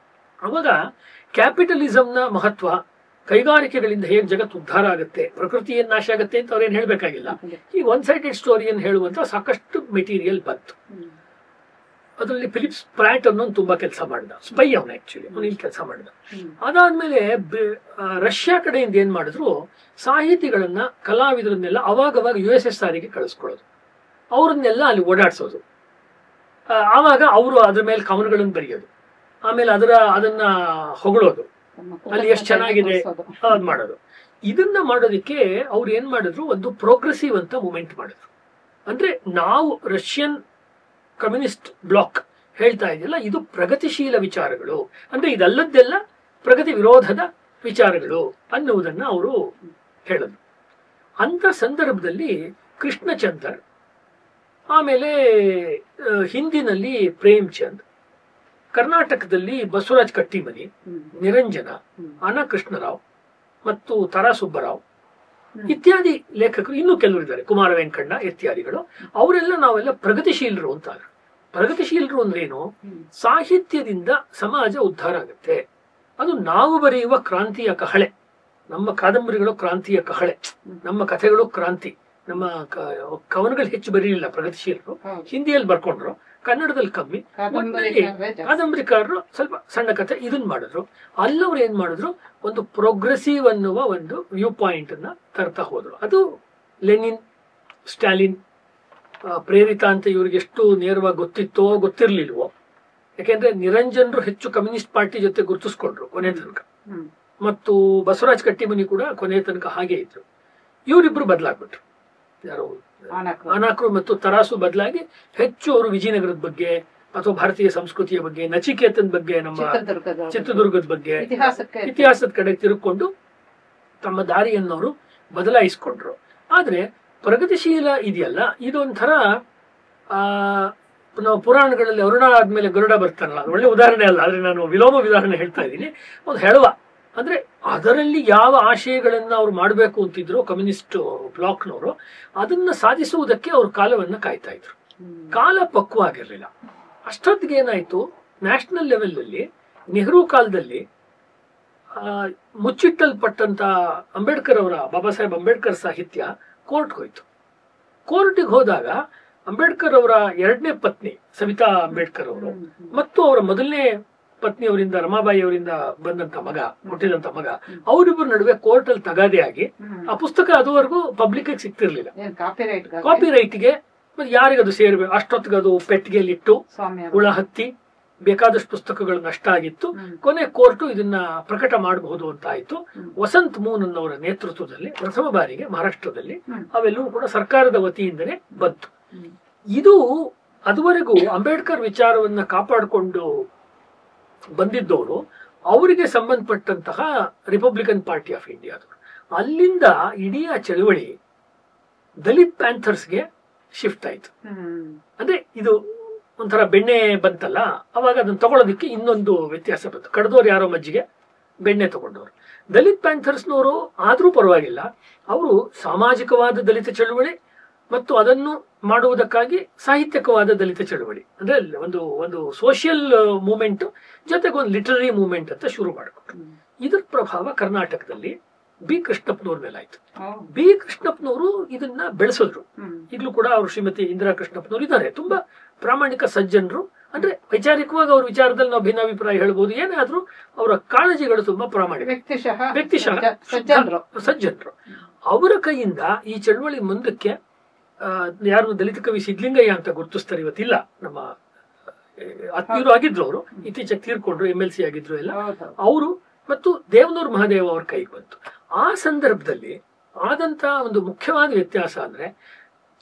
ಅವಾಗ ಕ್ಯಾಪಿಟಲಿಸಂನ ಮಹತ್ವ, ಕೈಗಾರಿಕೆಗಳಿಂದ ಹೇಗೆ ಜಗತ್ತು ಉದ್ಧಾರ ಆಗುತ್ತೆ, ಪ್ರಕೃತಿ ಏನ್ ನಾಶ ಆಗುತ್ತೆ ಅಂತ ಅವ್ರೇನು ಹೇಳ್ಬೇಕಾಗಿಲ್ಲ. ಈ ಒನ್ ಸೈಡೆಡ್ ಸ್ಟೋರಿಯನ್ನು ಹೇಳುವಂತ ಸಾಕಷ್ಟು ಮೆಟೀರಿಯಲ್ ಬಂತು. ಅದರಲ್ಲಿ ಫಿಲಿಪ್ಸ್ ಪ್ರಾಟ್ ಅನ್ನೋನು ತುಂಬಾ ಕೆಲಸ ಮಾಡಿದ, ಸ್ಪೈ ಅವನು ಆಕ್ಚುಲಿ, ಅವನು ಇಲ್ಲಿ ಕೆಲಸ ಮಾಡಿದ. ಅದಾದ್ಮೇಲೆ ರಷ್ಯಾ ಕಡೆಯಿಂದ ಏನ್ ಮಾಡಿದ್ರು, ಸಾಹಿತಿಗಳನ್ನ, ಕಲಾವಿದರನ್ನೆಲ್ಲ ಅವಾಗವಾಗ USSR ಗೆ ಕಳಿಸ್ಕೊಳ್ಳೋದು, ಅವ್ರನ್ನೆಲ್ಲ ಅಲ್ಲಿ ಓಡಾಡ್ಸೋದು. ಆವಾಗ ಅವರು ಅದ್ರ ಮೇಲೆ ಕವನಗಳನ್ನು ಬರೆಯೋದು, ಆಮೇಲೆ ಅದನ್ನ ಹೊಗಳೋದು, ಅಲ್ಲಿ ಎಷ್ಟು ಚೆನ್ನಾಗಿದೆ ಅದ್ ಮಾಡೋದು. ಇದನ್ನ ಮಾಡೋದಕ್ಕೆ ಅವ್ರು ಏನ್ ಮಾಡಿದ್ರು, ಒಂದು ಪ್ರೋಗ್ರೆಸಿವ್ ಅಂತ ಮೂವ್ಮೆಂಟ್ ಮಾಡಿದ್ರು. ಅಂದ್ರೆ ನಾವು ರಷ್ಯನ್ ಕಮ್ಯುನಿಸ್ಟ್ ಬ್ಲಾಕ್ ಹೇಳ್ತಾ ಇದೆಯಲ್ಲ, ಇದು ಪ್ರಗತಿಶೀಲ ವಿಚಾರಗಳು, ಅಂದ್ರೆ ಇದಲ್ಲದ್ದೆಲ್ಲ ಪ್ರಗತಿ ವಿರೋಧದ ವಿಚಾರಗಳು ಅನ್ನುವುದನ್ನ ಅವರು ಹೇಳಿದ್ರು. ಅಂತ ಸಂದರ್ಭದಲ್ಲಿ ಕೃಷ್ಣಚಂದರ್, ಆಮೇಲೆ ಹಿಂದಿನಲ್ಲಿ ಪ್ರೇಮ್ಚಂದ್, ಕರ್ನಾಟಕದಲ್ಲಿ ಬಸವರಾಜ್ ಕಟ್ಟಿಮನಿ, ನಿರಂಜನ, ಅನಾ ಕೃಷ್ಣರಾವ್ ಮತ್ತು ತರಾ ಸುಬ್ಬರಾವ್ ಇತ್ಯಾದಿ ಲೇಖಕರು, ಇನ್ನೂ ಕೆಲವರು ಇದ್ದಾರೆ, ಕುಮಾರ ವೆಂಕಣ್ಣ ಇತ್ಯಾದಿಗಳು. ಅವರೆಲ್ಲ ನಾವೆಲ್ಲ ಪ್ರಗತಿಶೀಲರು ಅಂತ. ಪ್ರಗತಿಶೀಲರು ಅಂದ್ರೇನು? ಸಾಹಿತ್ಯದಿಂದ ಸಮಾಜ ಉದ್ಧಾರ ಆಗುತ್ತೆ. ಅದು ನಾವು ಬರೆಯುವ ಕ್ರಾಂತಿಯ ಕಹಳೆ, ನಮ್ಮ ಕಾದಂಬರಿಗಳು ಕ್ರಾಂತಿಯ ಕಹಳೆ, ನಮ್ಮ ಕಥೆಗಳು ಕ್ರಾಂತಿ. ನಮ್ಮ ಕವನಗಳು ಹೆಚ್ಚು ಬರೀಲಿಲ್ಲ ಪ್ರಗತಿಶೀಲರು, ಹಿಂದಿಯಲ್ಲಿ ಬರ್ಕೊಂಡ್ರು, ಕನ್ನಡದಲ್ಲಿ ಕಮ್ಮಿ. ಕಾದಂಬರಿಕಾರರು ಸ್ವಲ್ಪ ಸಣ್ಣ ಕಥೆ ಇದನ್ನ ಮಾಡಿದ್ರು. ಅಲ್ಲವ್ರು ಏನ್ ಮಾಡಿದ್ರು, ಒಂದು ಪ್ರೋಗ್ರೆಸಿವ್ ಅನ್ನುವ ಒಂದು ವ್ಯೂ ಪಾಯಿಂಟ್ ಅನ್ನ ತರ್ತಾ ಹೋದ್ರು. ಅದು ಲೆನಿನ್, ಸ್ಟಾಲಿನ್ ಪ್ರೇರಿತ ಅಂತ ಇವ್ರಿಗೆ ಎಷ್ಟು ನೇರವಾಗಿ ಗೊತ್ತಿತ್ತೋ ಗೊತ್ತಿರ್ಲಿಲ್ವೋ. ಯಾಕೆಂದ್ರೆ ನಿರಂಜನರು ಹೆಚ್ಚು ಕಮ್ಯುನಿಸ್ಟ್ ಪಾರ್ಟಿ ಜೊತೆ ಗುರುತಿಸ್ಕೊಂಡ್ರು ಕೊನೆ ತನಕ, ಮತ್ತು ಬಸವರಾಜ್ ಕಟ್ಟಿಮನಿ ಕೂಡ ಕೊನೆ ತನಕ ಹಾಗೆ ಇದ್ರು. ಇವರಿಬ್ರು ಬದಲಾಗ್ಬಿಟ್ರು. ಯಾರು ಅನಾಕ್ರು ಮತ್ತು ತರಾಸು ಬದಲಾಗಿ ಹೆಚ್ಚು ಅವರು ವಿಜಯನಗರದ ಬಗ್ಗೆ ಅಥವಾ ಭಾರತೀಯ ಸಂಸ್ಕೃತಿಯ ಬಗ್ಗೆ, ನಚಿಕೇತನ್ ಬಗ್ಗೆ, ನಮ್ಮ ಚಿತ್ರದುರ್ಗದ ಬಗ್ಗೆ, ಇತಿಹಾಸದ ಕಡೆ ತಿರುಕೊಂಡು ತಮ್ಮ ದಾರಿಯನ್ನವರು ಬದಲಾಯಿಸ್ಕೊಂಡ್ರು. ಆದ್ರೆ ಪ್ರಗತಿಶೀಲ ಇದೆಯಲ್ಲ, ಇದೊಂಥರ ನಾವು ಪುರಾಣಗಳಲ್ಲಿ ಅರುಣ ಆದ್ಮೇಲೆ ಗರುಡ ಬರ್ತಾನಲ್ಲ, ಅದು ಒಳ್ಳೆ ಉದಾಹರಣೆ ಅಲ್ಲ, ಆದ್ರೆ ನಾನು ವಿಲೋಮ ಉದಾಹರಣೆ ಹೇಳ್ತಾ ಇದ್ದೀನಿ. ಒಂದು ಹೆಳವ ಅಂದ್ರೆ ಅದರಲ್ಲಿ ಯಾವ ಆಶಯಗಳನ್ನ ಅವ್ರು ಮಾಡಬೇಕು ಅಂತಿದ್ರು ಕಮ್ಯುನಿಸ್ಟ್ ಬ್ಲಾಕ್ನವರು, ಅದನ್ನ ಸಾಧಿಸುವುದಕ್ಕೆ ಅವ್ರ ಕಾಲವನ್ನ ಕಾಯ್ತಾ ಇದ್ರು. ಕಾಲ ಪಕ್ವ ಆಗಿರ್ಲಿಲ್ಲ. ಅಷ್ಟೊತ್ತಿಗೆ ಏನಾಯ್ತು, ನ್ಯಾಷನಲ್ ಲೆವೆಲ್ ಅಲ್ಲಿ ನೆಹರು ಕಾಲದಲ್ಲಿ ಮುಚ್ಚಿಟ್ಟಲ್ಪಟ್ಟಂತ ಅಂಬೇಡ್ಕರ್ ಅವರ, ಬಾಬಾ ಸಾಹೇಬ್ ಅಂಬೇಡ್ಕರ್ ಸಾಹಿತ್ಯ ಕೋರ್ಟ್ಗೆ ಹೋಯ್ತು. ಕೋರ್ಟಿಗೆ ಹೋದಾಗ ಅಂಬೇಡ್ಕರ್ ಅವರ ಎರಡನೇ ಪತ್ನಿ ಸವಿತಾ ಅಂಬೇಡ್ಕರ್ ಅವರು ಮತ್ತು ಅವರ ಮೊದಲನೇ ಪತ್ನಿಯವರಿಂದ, ರಮಾಬಾಯಿ ಅವರಿಂದ ಬಂದಂತ ಮಗ, ಹುಟ್ಟಿದಂತ ಮಗ, ಅವರಿಬ್ಬರ ನಡುವೆ ಕೋರ್ಟ್ ಅಲ್ಲಿ ತಗಾದೆ ಆಗಿ ಆ ಪುಸ್ತಕ ಅದುವರೆಗೂ ಪಬ್ಲಿಕ್ ಸಿಗ್ತಿರ್ಲಿಲ್ಲ. ಕಾಪಿ ರೈಟ್ಗೆ ಯಾರಿಗದು ಸೇರ್ಬೇಕು, ಅಷ್ಟೊತ್ತಿಗೆ ಅದು ಪೆಟ್ಟಿಗೆಯಲ್ಲಿಟ್ಟು ಹುಳ ಹತ್ತಿ ಬೇಕಾದಷ್ಟು ಪುಸ್ತಕಗಳು ನಷ್ಟ ಆಗಿತ್ತು. ಕೊನೆ ಕೋರ್ಟು ಇದನ್ನ ಪ್ರಕಟ ಮಾಡಬಹುದು ಅಂತ ಆಯ್ತು. ವಸಂತ್ ಮೂನನ್ ಅವರ ನೇತೃತ್ವದಲ್ಲಿ ಪ್ರಥಮ ಬಾರಿಗೆ ಮಹಾರಾಷ್ಟ್ರದಲ್ಲಿ ಅವೆಲ್ಲವೂ ಕೂಡ ಸರ್ಕಾರದ ವತಿಯಿಂದನೇ ಬಂತು. ಇದು ಅದುವರೆಗೂ ಅಂಬೇಡ್ಕರ್ ವಿಚಾರವನ್ನ ಕಾಪಾಡಿಕೊಂಡು ಬಂದಿದ್ದವರು, ಅವರಿಗೆ ಸಂಬಂಧಪಟ್ಟಂತಹ ರಿಪಬ್ಲಿಕನ್ ಪಾರ್ಟಿ ಆಫ್ ಇಂಡಿಯಾದವರು. ಅಲ್ಲಿಂದ ಇಡೀ ಚಳವಳಿ ದಲಿತ್ ಪ್ಯಾಂಥರ್ಸ್ಗೆ ಶಿಫ್ಟ್ ಆಯ್ತು. ಅಂದ್ರೆ ಇದು ಒಂಥರ ಬೆಣ್ಣೆ ಬಂತಲ್ಲ, ಅವಾಗ ಅದನ್ನ ತಗೊಳ್ಳೋದಕ್ಕೆ ಇನ್ನೊಂದು ವ್ಯತ್ಯಾಸ ಬಂತು. ಕಡ್ದವ್ರು ಯಾರೋ ಮಜ್ಜಿಗೆ, ಬೆಣ್ಣೆ ತಗೊಂಡವ್ರು. ದಲಿತ್ ಪ್ಯಾಂಥರ್ಸ್ನವರು ಆದ್ರೂ ಪರವಾಗಿಲ್ಲ, ಅವರು ಸಾಮಾಜಿಕವಾದ ದಲಿತ ಚಳವಳಿ ಮತ್ತು ಅದನ್ನು ಮಾಡುವುದಕ್ಕಾಗಿ ಸಾಹಿತ್ಯಿಕವಾದ ದಲಿತ ಚಳವಳಿ, ಅಂದ್ರೆ ಒಂದು ಒಂದು ಸೋಷಿಯಲ್ ಮೂವ್ಮೆಂಟ್ ಜೊತೆಗೆ ಒಂದು ಲಿಟರರಿ ಮೂವ್ಮೆಂಟ್ ಅಂತ ಶುರು ಮಾಡಿಕೊಟ್ರು. ಇದರ ಪ್ರಭಾವ ಕರ್ನಾಟಕದಲ್ಲಿ ಬಿ ಕೃಷ್ಣಪ್ಪನವ್ರ ಮೇಲೆ ಆಯ್ತು. ಬಿ ಕೃಷ್ಣಪ್ಪನವರು ಇದನ್ನ ಬೆಳೆಸಿದ್ರು. ಈಗಲೂ ಕೂಡ ಅವರು ಶ್ರೀಮತಿ ಇಂದಿರಾ ಕೃಷ್ಣಪ್ಪನವರು ಇದ್ದಾರೆ, ತುಂಬಾ ಪ್ರಾಮಾಣಿಕ ಸಜ್ಜನರು. ಅಂದ್ರೆ ವೈಚಾರಿಕವಾಗಿ ಅವ್ರ ವಿಚಾರದಲ್ಲಿ ನಾವು ಭಿನ್ನಾಭಿಪ್ರಾಯ ಹೇಳ್ಬೋದು, ಏನಾದ್ರೂ ಅವರ ಕಾಳಜಿಗಳು ತುಂಬಾ ಪ್ರಾಮಾಣಿಕ, ವ್ಯಕ್ತಿಶಃ ಸಜ್ಜನರು. ಅವರ ಕೈಯಿಂದ ಈ ಚಳವಳಿ ಮುಂದಕ್ಕೆ ಯಾರು ದಲಿತ ಕವಿ ಸಿದ್ಲಿಂಗಯ್ಯ ಅಂತ ಗುರುತಿಸ್ತಾರೆ, ಇವತ್ತಿಲ್ಲ, ನಮ್ಮ ಆತ್ಮೀಯರು ಆಗಿದ್ರು, ಅವರು ಇತ್ತೀಚೆಗೆ ತೀರ್ಕೊಂಡ್ರು, MLC ಆಗಿದ್ರು ಎಲ್ಲ ಅವರು, ಮತ್ತು ದೇವನೂರ್ ಮಹಾದೇವ ಅವ್ರ ಕೈಗೆ ಬಂತು. ಆ ಸಂದರ್ಭದಲ್ಲಿ ಆದಂತ ಒಂದು ಮುಖ್ಯವಾದ ವ್ಯತ್ಯಾಸ ಅಂದ್ರೆ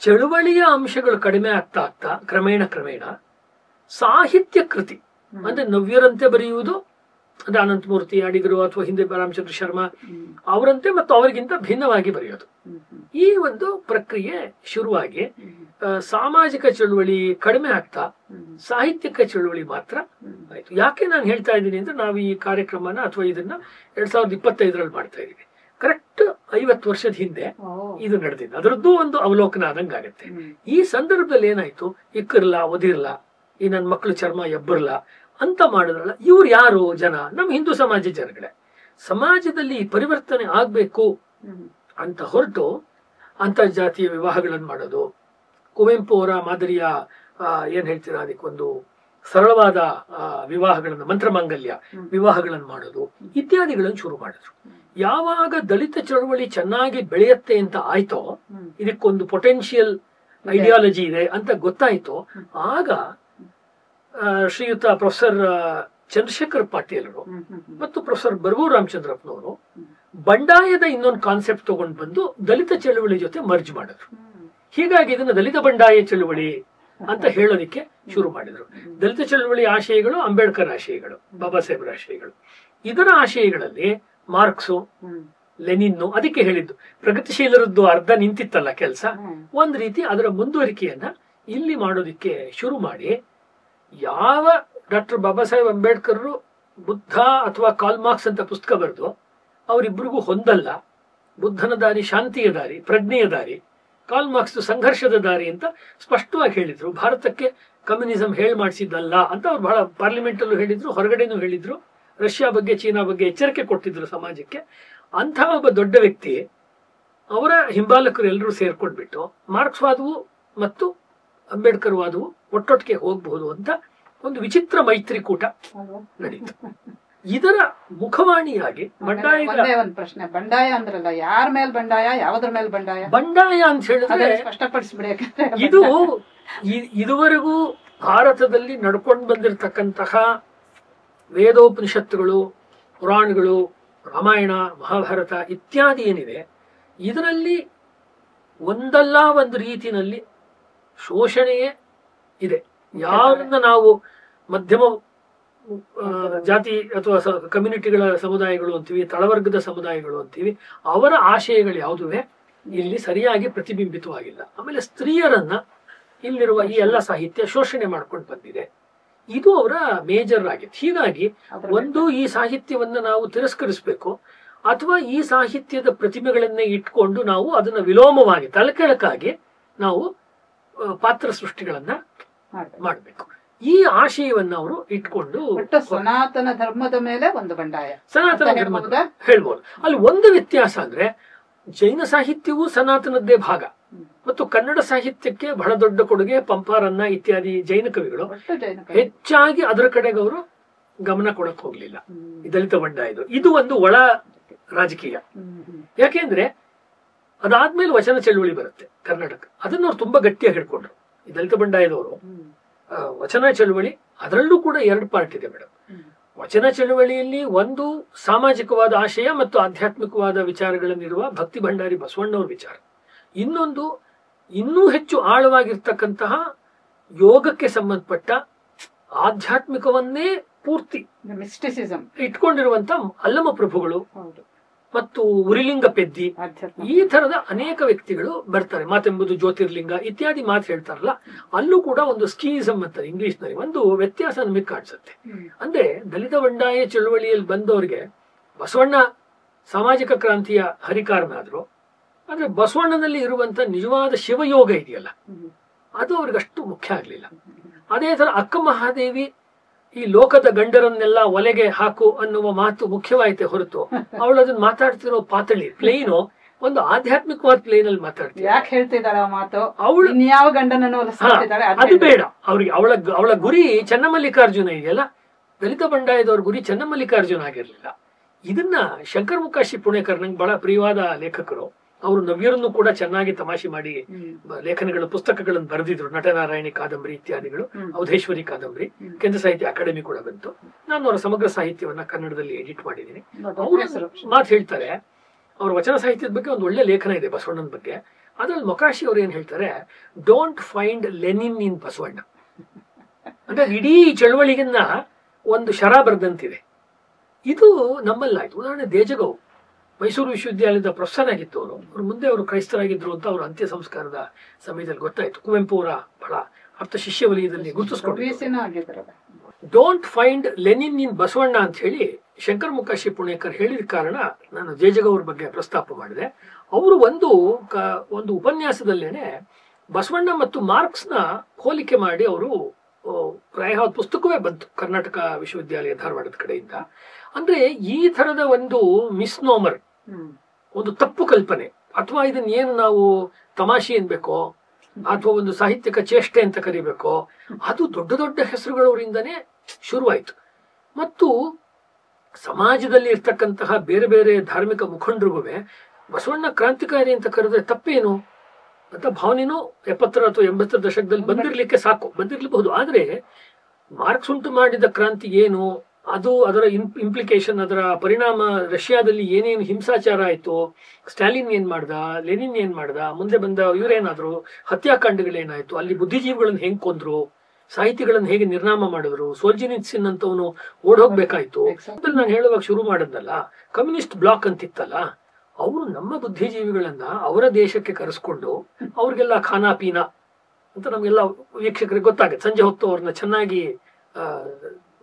ಚಳುವಳಿಯ ಅಂಶಗಳು ಕಡಿಮೆ ಆಗ್ತಾ ಆಗ್ತಾ ಕ್ರಮೇಣ ಸಾಹಿತ್ಯ ಕೃತಿ ಅಂದ್ರೆ ನವ್ಯರಂತೆ ಬರೆಯುವುದು, ಅಂದ್ರೆ ಅನಂತಮೂರ್ತಿ, ಅಡಿಗರು ಅಥವಾ ಹಿಂದೆ ರಾಮಚಂದ್ರ ಶರ್ಮಾ ಅವರಂತೆ ಮತ್ತು ಅವರಿಗಿಂತ ಭಿನ್ನವಾಗಿ ಬರೆಯೋದು. ಈ ಒಂದು ಪ್ರಕ್ರಿಯೆ ಶುರುವಾಗಿ ಸಾಮಾಜಿಕ ಚಳುವಳಿ ಕಡಿಮೆ ಆಗ್ತಾ ಸಾಹಿತ್ಯಿಕ ಚಳುವಳಿ ಮಾತ್ರ ಆಯ್ತು. ಯಾಕೆ ನಾನು ಹೇಳ್ತಾ ಇದ್ದೀನಿ ಅಂದ್ರೆ, ನಾವು ಈ ಕಾರ್ಯಕ್ರಮನ ಅಥವಾ ಇದನ್ನ 2025ರಲ್ಲಿ ಮಾಡ್ತಾ ಇದೀವಿ. ಕರೆಕ್ಟ್ 50 ವರ್ಷದ ಹಿಂದೆ ಇದು ನಡೆದಿದ್ದು, ಅದರದ್ದು ಒಂದು ಅವಲೋಕನ ಆದಂಗಾಗತ್ತೆ. ಈ ಸಂದರ್ಭದಲ್ಲಿ ಏನಾಯ್ತು, ಇಕ್ಕಿರ್ಲ ಒದಿರ್ಲ, ಈ ನನ್ನ ಮಕ್ಕಳು ಚರ್ಮ ಎಬ್ಬರ್ಲ ಅಂತ ಮಾಡಿದ್ರಲ್ಲ, ಇವ್ರು ಯಾರು ಜನ? ನಮ್ಮ ಹಿಂದೂ ಸಮಾಜ ಜನಗಳೇ. ಸಮಾಜದಲ್ಲಿ ಪರಿವರ್ತನೆ ಆಗ್ಬೇಕು ಅಂತ ಹೊರಟು ಅಂತರ್ಜಾತೀಯ ವಿವಾಹಗಳನ್ನು ಮಾಡೋದು, ಕುವೆಂಪು ಅವರ ಮಾದರಿಯ ಏನ್ ಹೇಳ್ತೀರಾ ಅದಕ್ಕೊಂದು ಸರಳವಾದ ವಿವಾಹಗಳನ್ನು, ಮಂತ್ರಮಾಂಗಲ್ಯ ವಿವಾಹಗಳನ್ನು ಮಾಡೋದು ಇತ್ಯಾದಿಗಳನ್ನು ಶುರು ಮಾಡಿದ್ರು. ಯಾವಾಗ ದಲಿತ ಚಳವಳಿ ಚೆನ್ನಾಗಿ ಬೆಳೆಯುತ್ತೆ ಅಂತ ಆಯ್ತೋ, ಇದಕ್ಕೊಂದು ಪೊಟೆನ್ಶಿಯಲ್ ಐಡಿಯಾಲಜಿ ಇದೆ ಅಂತ ಗೊತ್ತಾಯ್ತೋ, ಆಗ ಶ್ರೀಯುತ ಪ್ರೊಫೆಸರ್ ಚಂದ್ರಶೇಖರ್ ಪಾಟೀಲರು ಮತ್ತು ಪ್ರೊಫೆಸರ್ ಬರ್ಗೂರು ರಾಮಚಂದ್ರಪ್ಪನವರು ಬಂಡಾಯದ ಇನ್ನೊಂದು ಕಾನ್ಸೆಪ್ಟ್ ತಗೊಂಡು ಬಂದು ದಲಿತ ಚಳವಳಿ ಜೊತೆ ಮರ್ಜ್ ಮಾಡಿದ್ರು. ಹೀಗಾಗಿ ಇದನ್ನ ದಲಿತ ಬಂಡಾಯ ಚಳವಳಿ ಅಂತ ಹೇಳೋದಿಕ್ಕೆ ಶುರು ಮಾಡಿದ್ರು. ದಲಿತ ಚಳವಳಿ ಆಶಯಗಳು ಅಂಬೇಡ್ಕರ್ ಆಶಯಗಳು, ಬಾಬಾ ಸಾಹೇಬ್ರ ಆಶಯಗಳು. ಇದರ ಆಶಯಗಳಲ್ಲಿ ಮಾರ್ಕ್ಸು, ಲೆನಿನ್ನು, ಅದಕ್ಕೆ ಹೇಳಿದ್ದು ಪ್ರಗತಿಶೀಲರದ್ದು ಅರ್ಧ ನಿಂತಿತ್ತಲ್ಲ ಕೆಲಸ, ಒಂದ್ ರೀತಿ ಅದರ ಮುಂದುವರಿಕೆಯನ್ನ ಇಲ್ಲಿ ಮಾಡೋದಿಕ್ಕೆ ಶುರು ಮಾಡಿ, ಯಾವ ಡಾಕ್ಟರ್ ಬಾಬಾ ಸಾಹೇಬ್ ಅಂಬೇಡ್ಕರ್ ಬುದ್ಧ ಅಥವಾ ಕಾಲ್ ಮಾರ್ಕ್ಸ್ ಅಂತ ಪುಸ್ತಕ ಬರೆದು ಅವರಿಬ್ಬರಿಗೂ ಹೊಂದಲ್ಲ. ಬುದ್ಧನ ದಾರಿ ಶಾಂತಿಯ ದಾರಿ, ಪ್ರಜ್ಞೆಯ ದಾರಿ, ಕಾಲ್ ಮಾರ್ಕ್ಸ್ ಸಂಘರ್ಷದ ದಾರಿ ಅಂತ ಸ್ಪಷ್ಟವಾಗಿ ಹೇಳಿದ್ರು. ಭಾರತಕ್ಕೆ ಕಮ್ಯುನಿಸಂ ಮಾಡಿಸಿದ್ದಲ್ಲ ಅಂತ ಅವ್ರು ಬಹಳ ಪಾರ್ಲಿಮೆಂಟ್ ಅಲ್ಲೂ ಹೇಳಿದ್ರು, ಹೊರಗಡೆನೂ ಹೇಳಿದ್ರು. ರಷ್ಯಾ ಬಗ್ಗೆ ಚೀನಾ ಬಗ್ಗೆ ಎಚ್ಚರಿಕೆ ಕೊಟ್ಟಿದ್ರು ಸಮಾಜಕ್ಕೆ. ಅಂಥ ಒಬ್ಬ ದೊಡ್ಡ ವ್ಯಕ್ತಿ ಅವರ ಹಿಂಬಾಲಕರು ಎಲ್ಲರೂ ಸೇರ್ಕೊಂಡ್ಬಿಟ್ಟು ಮಾರ್ಕ್ಸ್ವಾದವು ಮತ್ತು ಅಂಬೇಡ್ಕರ್ ವಾದವು ಒಟ್ಟೊಟ್ಟಿಗೆ ಹೋಗಬಹುದು ಅಂತ ಒಂದು ವಿಚಿತ್ರ ಮೈತ್ರಿಕೂಟ ನಡೀತು. ಇದರ ಮುಖವಾಣಿಯಾಗಿ ಬಂಡಾಯ. ಒಂದು ಪ್ರಶ್ನೆ, ಬಂಡಾಯ ಅಂದ್ರಲ್ಲ, ಯಾರ ಮೇಲೆ ಬಂಡಾಯ, ಯಾವುದ್ರ ಮೇಲೆ ಬಂಡಾಯ? ಬಂಡಾಯ ಅಂತ ಹೇಳಿದ್ರೆ ಸ್ಪಷ್ಟಪಡಿಸ್ಬಿಡಿ. ಇದು ಇದುವರೆಗೂ ಭಾರತದಲ್ಲಿ ನಡ್ಕೊಂಡು ಬಂದಿರತಕ್ಕಂತಹ ವೇದೋಪನಿಷತ್ತುಗಳು, ಪುರಾಣಗಳು, ರಾಮಾಯಣ, ಮಹಾಭಾರತ ಇತ್ಯಾದಿ ಏನಿದೆ, ಇದರಲ್ಲಿ ಒಂದಲ್ಲ ಒಂದು ರೀತಿಯಲ್ಲಿ ಶೋಷಣೆಯೇ ಇದೆ. ಯಾರನ್ನ ನಾವು ಮಧ್ಯಮ ಜಾತಿ ಅಥವಾ ಕಮ್ಯುನಿಟಿಗಳ ಸಮುದಾಯಗಳು ಅಂತೀವಿ, ತಳವರ್ಗದ ಸಮುದಾಯಗಳು ಅಂತೀವಿ, ಅವರ ಆಶಯಗಳು ಯಾವುದುವೆ ಇಲ್ಲಿ ಸರಿಯಾಗಿ ಪ್ರತಿಬಿಂಬಿತವಾಗಿಲ್ಲ. ಆಮೇಲೆ ಸ್ತ್ರೀಯರನ್ನ ಇಲ್ಲಿರುವ ಈ ಎಲ್ಲ ಸಾಹಿತ್ಯ ಶೋಷಣೆ ಮಾಡ್ಕೊಂಡು ಬಂದಿದೆ. ಇದು ಅವರ ಮೇಜರ್ ಆಗಿತ್ತು. ಹೀಗಾಗಿ ಒಂದು ಈ ಸಾಹಿತ್ಯವನ್ನ ನಾವು ತಿರಸ್ಕರಿಸಬೇಕು, ಅಥವಾ ಈ ಸಾಹಿತ್ಯದ ಪ್ರತಿಭೆಗಳನ್ನೇ ಇಟ್ಕೊಂಡು ನಾವು ಅದನ್ನ ವಿಲೋಮವಾಗಿ ತಲೆಕೆಳಕಾಗಿ ನಾವು ಪಾತ್ರ ಸೃಷ್ಟಿಗಳನ್ನ ಮಾಡಬೇಕು. ಈ ಆಶಯವನ್ನ ಅವರು ಇಟ್ಕೊಂಡು ಸನಾತನ ಧರ್ಮದ ಮೇಲೆ ಒಂದು ಬಂಡಾಯ, ಸನಾತನ ಧರ್ಮದ ಹೇಳ್ಬೋದು. ಅಲ್ಲಿ ಒಂದು ವ್ಯತ್ಯಾಸ ಅಂದ್ರೆ ಜೈನ ಸಾಹಿತ್ಯವೂ ಸನಾತನದ್ದೇ ಭಾಗ, ಮತ್ತು ಕನ್ನಡ ಸಾಹಿತ್ಯಕ್ಕೆ ಬಹಳ ದೊಡ್ಡ ಕೊಡುಗೆ ಪಂಪಾರನ್ನ ಇತ್ಯಾದಿ ಜೈನ ಕವಿಗಳು. ಹೆಚ್ಚಾಗಿ ಅದರ ಕಡೆಗೆ ಅವರು ಗಮನ ಕೊಡಕ್ ಹೋಗ್ಲಿಲ್ಲ. ದಲಿತ ಬಂಡಾಯದು ಇದು ಒಂದು ಒಳ ರಾಜಕೀಯ. ಯಾಕೆಂದ್ರೆ ಅದಾದ್ಮೇಲೆ ವಚನ ಚಳುವಳಿ ಬರುತ್ತೆ ಕರ್ನಾಟಕ, ಅದನ್ನ ಅವ್ರು ತುಂಬಾ ಗಟ್ಟಿಯಾಗಿ ಹಿಡ್ಕೊಂಡ್ರು. ಈ ದಲಿತ ಬಂಡಾಯದವರು ವಚನ ಚಳುವಳಿ, ಅದರಲ್ಲೂ ಕೂಡ ಎರಡು ಪಾರ್ಟ್ ಇದೆ ಮೇಡಮ್. ವಚನ ಚಳುವಳಿಯಲ್ಲಿ ಒಂದು ಸಾಮಾಜಿಕವಾದ ಆಶಯ ಮತ್ತು ಆಧ್ಯಾತ್ಮಿಕವಾದ ವಿಚಾರಗಳನ್ನಿರುವ ಭಕ್ತಿ ಭಂಡಾರಿ ಬಸವಣ್ಣವ್ರ ವಿಚಾರ, ಇನ್ನೊಂದು ಇನ್ನೂ ಹೆಚ್ಚು ಆಳವಾಗಿರ್ತಕ್ಕಂತಹ ಯೋಗಕ್ಕೆ ಸಂಬಂಧಪಟ್ಟ ಆಧ್ಯಾತ್ಮಿಕವನ್ನೇ ಪೂರ್ತಿ ಮಿಸ್ಟಿಸಿಸಂ ಇಟ್ಕೊಂಡಿರುವಂತ ಅಲ್ಲಮ ಪ್ರಭುಗಳು ಮತ್ತು ಉರಿಲಿಂಗ ಪೆದ್ದಿ, ಈ ತರದ ಅನೇಕ ವ್ಯಕ್ತಿಗಳು ಬರ್ತಾರೆ. ಮಾತೆಂಬುದು ಜ್ಯೋತಿರ್ಲಿಂಗ ಇತ್ಯಾದಿ ಮಾತು ಹೇಳ್ತಾರಲ್ಲ, ಅಲ್ಲೂ ಕೂಡ ಒಂದು ಸ್ಕೀಸಮ್ ಅಂತಾರೆ ಇಂಗ್ಲಿಷ್ ನಲ್ಲಿ. ಒಂದು ವ್ಯತ್ಯಾಸ ನಮಗೆ ಕಾಣಿಸುತ್ತೆ. ಅಂದ್ರೆ ದಲಿತ ಬಂಡಾಯ ಚಳುವಳಿಯಲ್ಲಿ ಬಂದವರಿಗೆ ಬಸವಣ್ಣ ಸಾಮಾಜಿಕ ಕ್ರಾಂತಿಯ ಹರಿಕಾರನಾದ್ರು, ಆದ್ರೆ ಬಸವಣ್ಣನಲ್ಲಿ ಇರುವಂತ ನಿಜವಾದ ಶಿವಯೋಗ ಇದೆಯಲ್ಲ, ಅದು ಅವ್ರಿಗಷ್ಟು ಮುಖ್ಯ ಆಗ್ಲಿಲ್ಲ. ಅದೇ ತರ ಅಕ್ಕ ಮಹಾದೇವಿ ಈ ಲೋಕದ ಗಂಡರನ್ನೆಲ್ಲ ಒಲೆಗೆ ಹಾಕು ಅನ್ನುವ ಮಾತು ಮುಖ್ಯವಾಯಿತೆ ಹೊರತು, ಅವಳು ಅದನ್ನ ಮಾತಾಡ್ತಿರೋ ಪಾತಳಿ ಪ್ಲೇನು ಒಂದು ಆಧ್ಯಾತ್ಮಿಕವಾದ ಪ್ಲೇನ್ ಅಲ್ಲಿ ಮಾತಾಡ್ತೀವಿ. ಯಾಕೆ ಹೇಳ್ತಿದ್ದಾಳೆ ಆ ಮಾತು? ಅವಳು ಯಾವ ಗಂಡನನ್ನು ಅದು ಬೇಡ ಅವ್ರಿಗೆ. ಅವಳ ಗುರಿ ಚನ್ನಮಲ್ಲಿಕಾರ್ಜುನ ಇದೆಯಲ್ಲ, ದಲಿತ ಬಂಡಾಯದವ್ರ ಗುರಿ ಚನ್ನಮಲ್ಲಿಕಾರ್ಜುನ ಆಗಿರ್ಲಿಲ್ಲ. ಇದನ್ನ ಶಂಕರ್ ಮುಕಾಶಿ ಪುಣೇಕರ್ ನಂಗೆ ಬಹಳ ಪ್ರಿಯವಾದ ಲೇಖಕರು. ಅವರು ನವ್ಯರನ್ನು ಕೂಡ ಚೆನ್ನಾಗಿ ತಮಾಷೆ ಮಾಡಿ ಲೇಖನಗಳ ಪುಸ್ತಕಗಳನ್ನು ಬರೆದಿದ್ರು. ನಟನಾರಾಯಣಿ ಕಾದಂಬರಿ ಇತ್ಯಾದಿಗಳು, ಅವಧೇಶ್ವರಿ ಕಾದಂಬರಿ, ಕೇಂದ್ರ ಸಾಹಿತ್ಯ ಅಕಾಡೆಮಿ ಕೂಡ ಬಂತು. ನಾನು ಅವರ ಸಮಗ್ರ ಸಾಹಿತ್ಯವನ್ನ ಕನ್ನಡದಲ್ಲಿ ಎಡಿಟ್ ಮಾಡಿದ್ದೀನಿ. ಅವರು ಮಾತು ಹೇಳ್ತಾರೆ, ಅವ್ರ ವಚನ ಸಾಹಿತ್ಯದ ಬಗ್ಗೆ ಒಂದು ಒಳ್ಳೆ ಲೇಖನ ಇದೆ ಬಸವಣ್ಣನ ಬಗ್ಗೆ. ಅದ್ರಲ್ಲಿ ಮೊಕಾಶಿ ಅವ್ರು ಏನ್ ಹೇಳ್ತಾರೆ, ಡೋಂಟ್ ಫೈಂಡ್ ಲೆನಿನ್ ಇನ್ ಬಸವಣ್ಣ. ಅಂದ್ರೆ ಇಡೀ ಚಳವಳಿಗನ್ನ ಒಂದು ಶರ ಬರೆದಂತಿದೆ. ಇದು ನಮ್ಮಲ್ಲಾಯ್ತು. ಉದಾಹರಣೆ ದೇಜಗೌ ಮೈಸೂರು ವಿಶ್ವವಿದ್ಯಾಲಯದ ಪ್ರೊಫೆಸರ್ ಆಗಿತ್ತು. ಅವರು ಮುಂದೆ ಅವರು ಕ್ರೈಸ್ತರಾಗಿದ್ರು ಅಂತ ಅವರು ಅಂತ್ಯ ಸಂಸ್ಕಾರದ ಸಮಯದಲ್ಲಿ ಗೊತ್ತಾಯ್ತು. ಕುವೆಂಪು ಅವರ ಬಹಳ ಅರ್ಥ ಶಿಷ್ಯ ವಲಯದಲ್ಲಿ ಗುರುತಿಸ್ಕೊಂಡು ಡೋಂಟ್ ಫೈಂಡ್ ಲೆನಿನ್ ಇನ್ ಬಸವಣ್ಣ ಅಂತ ಹೇಳಿ ಶಂಕರ್ ಮುಕಾಶಿ ಪುಣೇಕರ್ ಹೇಳಿದ ಕಾರಣ ನಾನು ಜೇಜಗೌರ ಬಗ್ಗೆ ಪ್ರಸ್ತಾಪ ಮಾಡಿದೆ. ಅವರು ಒಂದು ಉಪನ್ಯಾಸದಲ್ಲೇನೆ ಬಸವಣ್ಣ ಮತ್ತು ಮಾರ್ಕ್ಸ್ನ ಹೋಲಿಕೆ ಮಾಡಿ ಅವರು ಪ್ರಾಯ ಪುಸ್ತಕವೇ ಬಂತು ಕರ್ನಾಟಕ ವಿಶ್ವವಿದ್ಯಾಲಯ ಧಾರವಾಡದ ಕಡೆಯಿಂದ. ಅಂದ್ರೆ ಈ ತರದ ಒಂದು ಮಿಸ್ನೋಮರ್, ಒಂದು ತಪ್ಪು ಕಲ್ಪನೆ, ಅಥವಾ ಇದನ್ನ ಏನು ನಾವು ತಮಾಷೆ ಅನ್ಬೇಕೋ ಅಥವಾ ಒಂದು ಸಾಹಿತ್ಯಿಕ ಚೇಷ್ಟೆ ಅಂತ ಕರಿಬೇಕೋ, ಅದು ದೊಡ್ಡ ದೊಡ್ಡ ಹೆಸರುಗಳವರಿಂದನೇ ಶುರುವಾಯಿತು. ಮತ್ತು ಸಮಾಜದಲ್ಲಿ ಇರ್ತಕ್ಕಂತಹ ಬೇರೆ ಬೇರೆ ಧಾರ್ಮಿಕ ಮುಖಂಡರಿಗೂ ಬಸವಣ್ಣ ಕ್ರಾಂತಿಕಾರಿ ಅಂತ ಕರೆದ್ರೆ ತಪ್ಪೇನು ಅಂತ ಭಾವನೆನೂ 70 ಅಥವಾ 80 ದಶಕದಲ್ಲಿ ಬಂದಿರ್ಲಿಬಹುದು. ಆದ್ರೆ ಮಾರ್ಕ್ಸ್ ಉಂಟು ಮಾಡಿದ ಕ್ರಾಂತಿ ಏನು, ಅದು ಅದರ ಇಂಪ್ಲಿಕೇಶನ್, ಅದರ ಪರಿಣಾಮ, ರಷ್ಯಾದಲ್ಲಿ ಏನೇನು ಹಿಂಸಾಚಾರ ಆಯ್ತು, ಸ್ಟಾಲಿನ್ ಏನ್ ಮಾಡ್ದ, ಲೆನಿನ್ ಏನ್ ಮಾಡ್ದ, ಮುಂದೆ ಬಂದ ಇವರೇನಾದ್ರು ಹತ್ಯಾಕಾಂಡಗಳೇನಾಯ್ತು, ಅಲ್ಲಿ ಬುದ್ಧಿಜೀವಿಗಳನ್ನ ಹೆಂಗ್ ಕೊಂದ್ರು, ಸಾಹಿತಿಗಳನ್ನ ಹೇಗೆ ನಿರ್ನಾಮ ಮಾಡಿದ್ರು, ಸೋಲ್ಜಿನಿತ್ಸಿನ್ ಅಂತವನು ಓಡೋಗ್ಬೇಕಾಯ್ತು. ನಾನು ಹೇಳುವಾಗ ಶುರು ಮಾಡದ್ನಲ್ಲ, ಕಮ್ಯುನಿಸ್ಟ್ ಬ್ಲಾಕ್ ಅಂತಿತ್ತಲ್ಲ, ಅವರು ನಮ್ಮ ಬುದ್ಧಿಜೀವಿಗಳನ್ನ ಅವರ ದೇಶಕ್ಕೆ ಕರೆಸ್ಕೊಂಡು ಅವ್ರಿಗೆಲ್ಲ ಖಾನಾ ಪೀನಾ ಅಂತ ನಮ್ಗೆಲ್ಲ ವೀಕ್ಷಕರಿಗೆ ಗೊತ್ತಾಗುತ್ತೆ. ಸಂಜೆ ಹೊತ್ತು ಅವ್ರನ್ನ ಚೆನ್ನಾಗಿ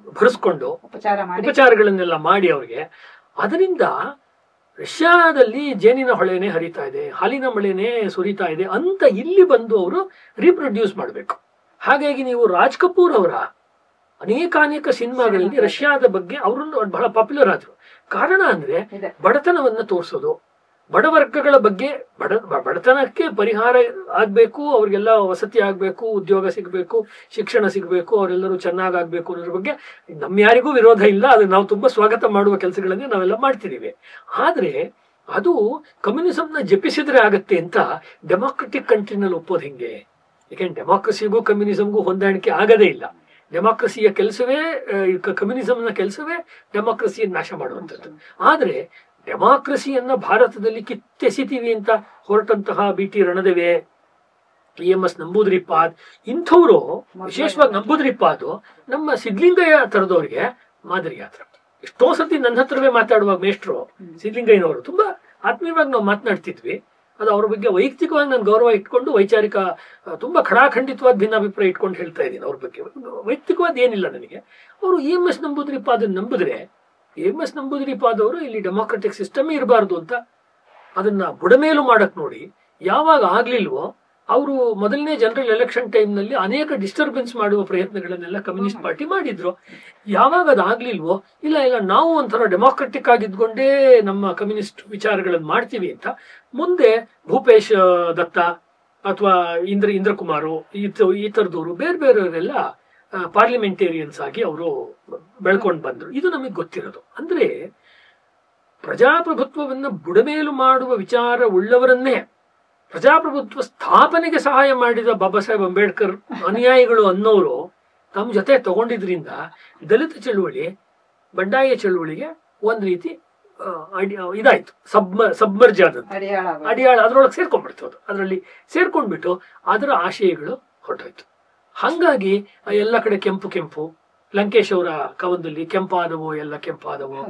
ಭರಿಸ್ಕೊಂಡು ಉಪಚಾರಗಳನ್ನೆಲ್ಲ ಮಾಡಿ ಅವ್ರಿಗೆ, ಅದರಿಂದ ರಷ್ಯಾದಲ್ಲಿ ಜೇನಿನ ಹೊಳೆನೆ ಹರಿತಾ ಇದೆ, ಹಾಲಿನ ಮಳೆನೆ ಸುರಿತಾ ಇದೆ ಅಂತ ಇಲ್ಲಿ ಬಂದು ಅವರು ರೀಪ್ರೊಡ್ಯೂಸ್ ಮಾಡಬೇಕು. ಹಾಗಾಗಿ ನೀವು ರಾಜ್ ಕಪೂರ್ ಅವರ ಅನೇಕ ಸಿನಿಮಾಗಳಲ್ಲಿ ರಷ್ಯಾದ ಬಗ್ಗೆ ಅವರನ್ನು ಬಹಳ ಪಾಪ್ಯುಲರ್ ಆದ್ರು. ಕಾರಣ ಅಂದ್ರೆ ಬಡತನವನ್ನ ತೋರಿಸೋದು, ಬಡವರ್ಗಗಳ ಬಗ್ಗೆ, ಬಡತನಕ್ಕೆ ಪರಿಹಾರ ಆಗ್ಬೇಕು, ಅವ್ರಿಗೆಲ್ಲ ವಸತಿ ಆಗ್ಬೇಕು, ಉದ್ಯೋಗ ಸಿಗ್ಬೇಕು, ಶಿಕ್ಷಣ ಸಿಗ್ಬೇಕು, ಅವರೆಲ್ಲರೂ ಚೆನ್ನಾಗಾಗ್ಬೇಕು ಅನ್ನೋದ್ರ ಬಗ್ಗೆ ನಮ್ಮ ಯಾರಿಗೂ ವಿರೋಧ ಇಲ್ಲ. ಅದು ನಾವು ತುಂಬಾ ಸ್ವಾಗತ ಮಾಡುವ ಕೆಲಸಗಳನ್ನೇ ನಾವೆಲ್ಲ ಮಾಡ್ತಿದೀವಿ. ಆದ್ರೆ ಅದು ಕಮ್ಯುನಿಸಂನ ಜಪಿಸಿದ್ರೆ ಆಗತ್ತೆ ಅಂತ ಡೆಮಾಕ್ರೆಟಿಕ್ ಕಂಟ್ರಿನಲ್ಲಿ ಒಪ್ಪೋದು ಹೆಂಗೆ? ಯಾಕೆಂದ್ರೆ ಡೆಮಾಕ್ರಸಿಗೂ ಕಮ್ಯುನಿಸಂಗೂ ಹೊಂದಾಣಿಕೆ ಆಗದೇ ಇಲ್ಲ. ಡೆಮಾಕ್ರಸಿಯ ಕೆಲಸವೇ, ಕಮ್ಯುನಿಸಂನ ಕೆಲಸವೇ ಡೆಮಾಕ್ರಸಿಯನ್ನು ನಾಶ ಮಾಡುವಂಥದ್ದು. ಆದ್ರೆ ಡೆಮಾಕ್ರಸಿಯನ್ನ ಭಾರತದಲ್ಲಿ ಕಿತ್ತೆಸಿತೀವಿ ಅಂತ ಹೊರಟಂತಹ BT ರಣದಿವೆ, EMS ನಂಬೂದ್ರಿಪಾದ್, ಇಂಥವ್ರು, ವಿಶೇಷವಾಗಿ ನಂಬೂದ್ರಿಪಾದ್ ನಮ್ಮ ಸಿದ್ಲಿಂಗಯ್ಯ ತರದವ್ರಿಗೆ ಮಾದರಿಯಾದ್ರು. ಎಷ್ಟೋ ಸತಿ ನನ್ನ ಹತ್ರವೇ ಮಾತಾಡುವಾಗ ಮೇಷ್ಟ್ರು ಸಿದ್ಲಿಂಗಯ್ಯನವರು ತುಂಬಾ ಆತ್ಮೀಯವಾಗಿ ನಾವು ಮಾತನಾಡ್ತಿದ್ವಿ. ಅದು ಅವ್ರ ಬಗ್ಗೆ ವೈಯಕ್ತಿಕವಾಗಿ ನಾನು ಗೌರವ ಇಟ್ಕೊಂಡು, ವೈಚಾರಿಕ ತುಂಬಾ ಖಡಾಖಂಡಿತವಾದ ಭಿನ್ನಾಭಿಪ್ರಾಯ ಇಟ್ಕೊಂಡು ಹೇಳ್ತಾ ಇದ್ದೀನಿ. ಅವ್ರ ಬಗ್ಗೆ ವೈಯಕ್ತಿಕವಾದ ಏನಿಲ್ಲ ನನಗೆ. ಅವರು EMS ನಂಬೂದ್ರಿಪಾದ್ ನಂಬಿದ್ರೆ, EMS ನಂಬೂದ್ರಿಪಾದ್ ಅವರು ಇಲ್ಲಿ ಡೆಮಾಕ್ರೆಟಿಕ್ ಸಿಸ್ಟಮ್ ಇರಬಾರ್ದು ಅಂತ ಅದನ್ನ ಬುಡಮೇಲು ಮಾಡಕ್ ನೋಡಿ, ಯಾವಾಗ ಆಗ್ಲಿಲ್ವೋ ಅವರು ಮೊದಲನೇ ಜನರಲ್ ಎಲೆಕ್ಷನ್ ಟೈಮ್ನಲ್ಲಿ ಅನೇಕ ಡಿಸ್ಟರ್ಬೆನ್ಸ್ ಮಾಡುವ ಪ್ರಯತ್ನಗಳನ್ನೆಲ್ಲ ಕಮ್ಯುನಿಸ್ಟ್ ಪಾರ್ಟಿ ಮಾಡಿದ್ರು. ಯಾವಾಗ ಅದಾಗ್ಲಿಲ್ವೋ, ಇಲ್ಲ ನಾವು ಒಂಥರ ಡೆಮಾಕ್ರೆಟಿಕ್ ಆಗಿದ್ಕೊಂಡೇ ನಮ್ಮ ಕಮ್ಯುನಿಸ್ಟ್ ವಿಚಾರಗಳನ್ನು ಮಾಡ್ತೀವಿ ಅಂತ ಮುಂದೆ ಭೂಪೇಶ್ ದತ್ತ ಅಥವಾ ಇಂದ್ರಕುಮಾರು ಈ ತರದವರು ಬೇರೆಯವರೆಲ್ಲ ಪಾರ್ಲಿಮೆಂಟೇರಿಯನ್ಸ್ ಆಗಿ ಅವರು ಬೆಳ್ಕೊಂಡು ಬಂದ್ರು. ಇದು ನಮಗೆ ಗೊತ್ತಿರೋದು. ಅಂದ್ರೆ ಪ್ರಜಾಪ್ರಭುತ್ವವನ್ನ ಬುಡಮೇಲು ಮಾಡುವ ವಿಚಾರ ಉಳ್ಳವರನ್ನೇ, ಪ್ರಜಾಪ್ರಭುತ್ವ ಸ್ಥಾಪನೆಗೆ ಸಹಾಯ ಮಾಡಿದ ಬಾಬಾ ಸಾಹೇಬ್ ಅಂಬೇಡ್ಕರ್ ಅನುಯಾಯಿಗಳು ಅನ್ನೋರು ತಮ್ಮ ಜೊತೆ ತಗೊಂಡಿದ್ರಿಂದ ದಲಿತ ಚಳುವಳಿ, ಬಂಡಾಯ ಚಳುವಳಿಗೆ ಒಂದ್ ರೀತಿ ಇದಾಯ್ತು, ಸಬ್ಮರ್ಜ್ ಆದದ್ದು, ಅಡಿಯಾಳ ಅದ್ರೊಳಗೆ ಸೇರ್ಕೊಂಡ್ಬಿಡ್ತು. ಅದರಲ್ಲಿ ಸೇರ್ಕೊಂಡ್ಬಿಟ್ಟು ಅದರ ಆಶಯಗಳು ಹೊರಟೋಯ್ತು. ಹಂಗಾಗಿ ಎಲ್ಲ ಕಡೆ ಕೆಂಪು, ಲಂಕೇಶ್ ಅವರ ಕವನದಲ್ಲಿ ಕೆಂಪಾದವೋ ಎಲ್ಲ ಕೆಂಪಾದವೋ,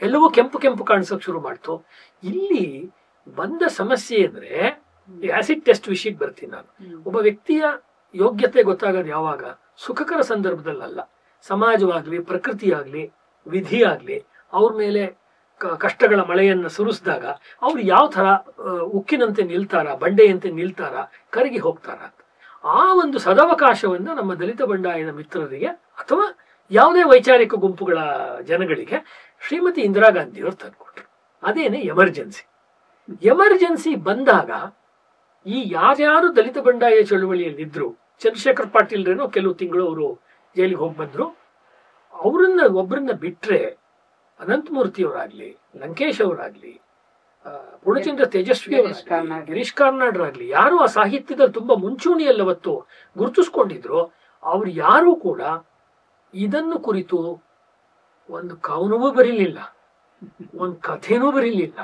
ಎಲ್ಲವೂ ಕೆಂಪು ಕಾಣಿಸೋಕ್ ಶುರು ಮಾಡ್ತು. ಇಲ್ಲಿ ಬಂದ ಸಮಸ್ಯೆ ಅಂದ್ರೆ ಆಸಿಡ್ ಟೆಸ್ಟ್ ವಿಷಯಕ್ಕೆ ಬರ್ತೀನಿ ನಾನು. ಒಬ್ಬ ವ್ಯಕ್ತಿಯ ಯೋಗ್ಯತೆ ಗೊತ್ತಾಗೋದು ಯಾವಾಗ? ಸುಖಕರ ಸಂದರ್ಭದಲ್ಲ. ಸಮಾಜವಾಗ್ಲಿ, ಪ್ರಕೃತಿಯಾಗ್ಲಿ, ವಿಧಿ ಆಗ್ಲಿ ಅವ್ರ ಮೇಲೆ ಕಷ್ಟಗಳ ಮಳೆಯನ್ನ ಸುರಿಸಿದಾಗ ಅವ್ರು ಯಾವ ತರ ಉಕ್ಕಿನಂತೆ ನಿಲ್ತಾರ, ಬಂಡೆಯಂತೆ ನಿಲ್ತಾರ, ಕರಗಿ ಹೋಗ್ತಾರ. ಆ ಒಂದು ಸದವಕಾಶವನ್ನ ನಮ್ಮ ದಲಿತ ಬಂಡಾಯದ ಮಿತ್ರರಿಗೆ ಅಥವಾ ಯಾವುದೇ ವೈಚಾರಿಕ ಗುಂಪುಗಳ ಜನಗಳಿಗೆ ಶ್ರೀಮತಿ ಇಂದಿರಾ ಗಾಂಧಿಯವರು ತಂದುಕೊಟ್ರು. ಅದೇನೆ ಎಮರ್ಜೆನ್ಸಿ ಬಂದಾಗ ಈ ಯಾರ್ಯಾರು ದಲಿತ ಬಂಡಾಯ ಚಳುವಳಿಯಲ್ಲಿದ್ರು, ಚಂದ್ರಶೇಖರ್ ಪಾಟೀಲ್ರೇನೋ ಕೆಲವು ತಿಂಗಳು ಅವರು ಜೈಲಿಗೆ ಹೋಗಿ ಬಂದ್ರು, ಒಬ್ಬರನ್ನ ಬಿಟ್ರೆ ಅನಂತಮೂರ್ತಿ ಅವರಾಗ್ಲಿ, ಲಂಕೇಶ್ ಅವರಾಗ್ಲಿ, ಪೂರ್ಣಚಂದ್ರ ತೇಜಸ್ವಿ ಅವರಾಗ್ಲಿ, ಗಿರೀಶ್ ಕಾರ್ನಾಡ್ರಾಗ್ಲಿ, ಯಾರು ಆ ಸಾಹಿತ್ಯದಲ್ಲಿ ತುಂಬಾ ಮುಂಚೂಣಿಯಲ್ಲಿ ಅವತ್ತು ಗುರುತಿಸ್ಕೊಂಡಿದ್ರು, ಅವ್ರು ಯಾರೂ ಕೂಡ ಇದನ್ನು ಕುರಿತು ಒಂದು ಕವನವೂ ಬರೀಲಿಲ್ಲ, ಒಂದ್ ಕಥೆನೂ ಬರೀಲಿಲ್ಲ.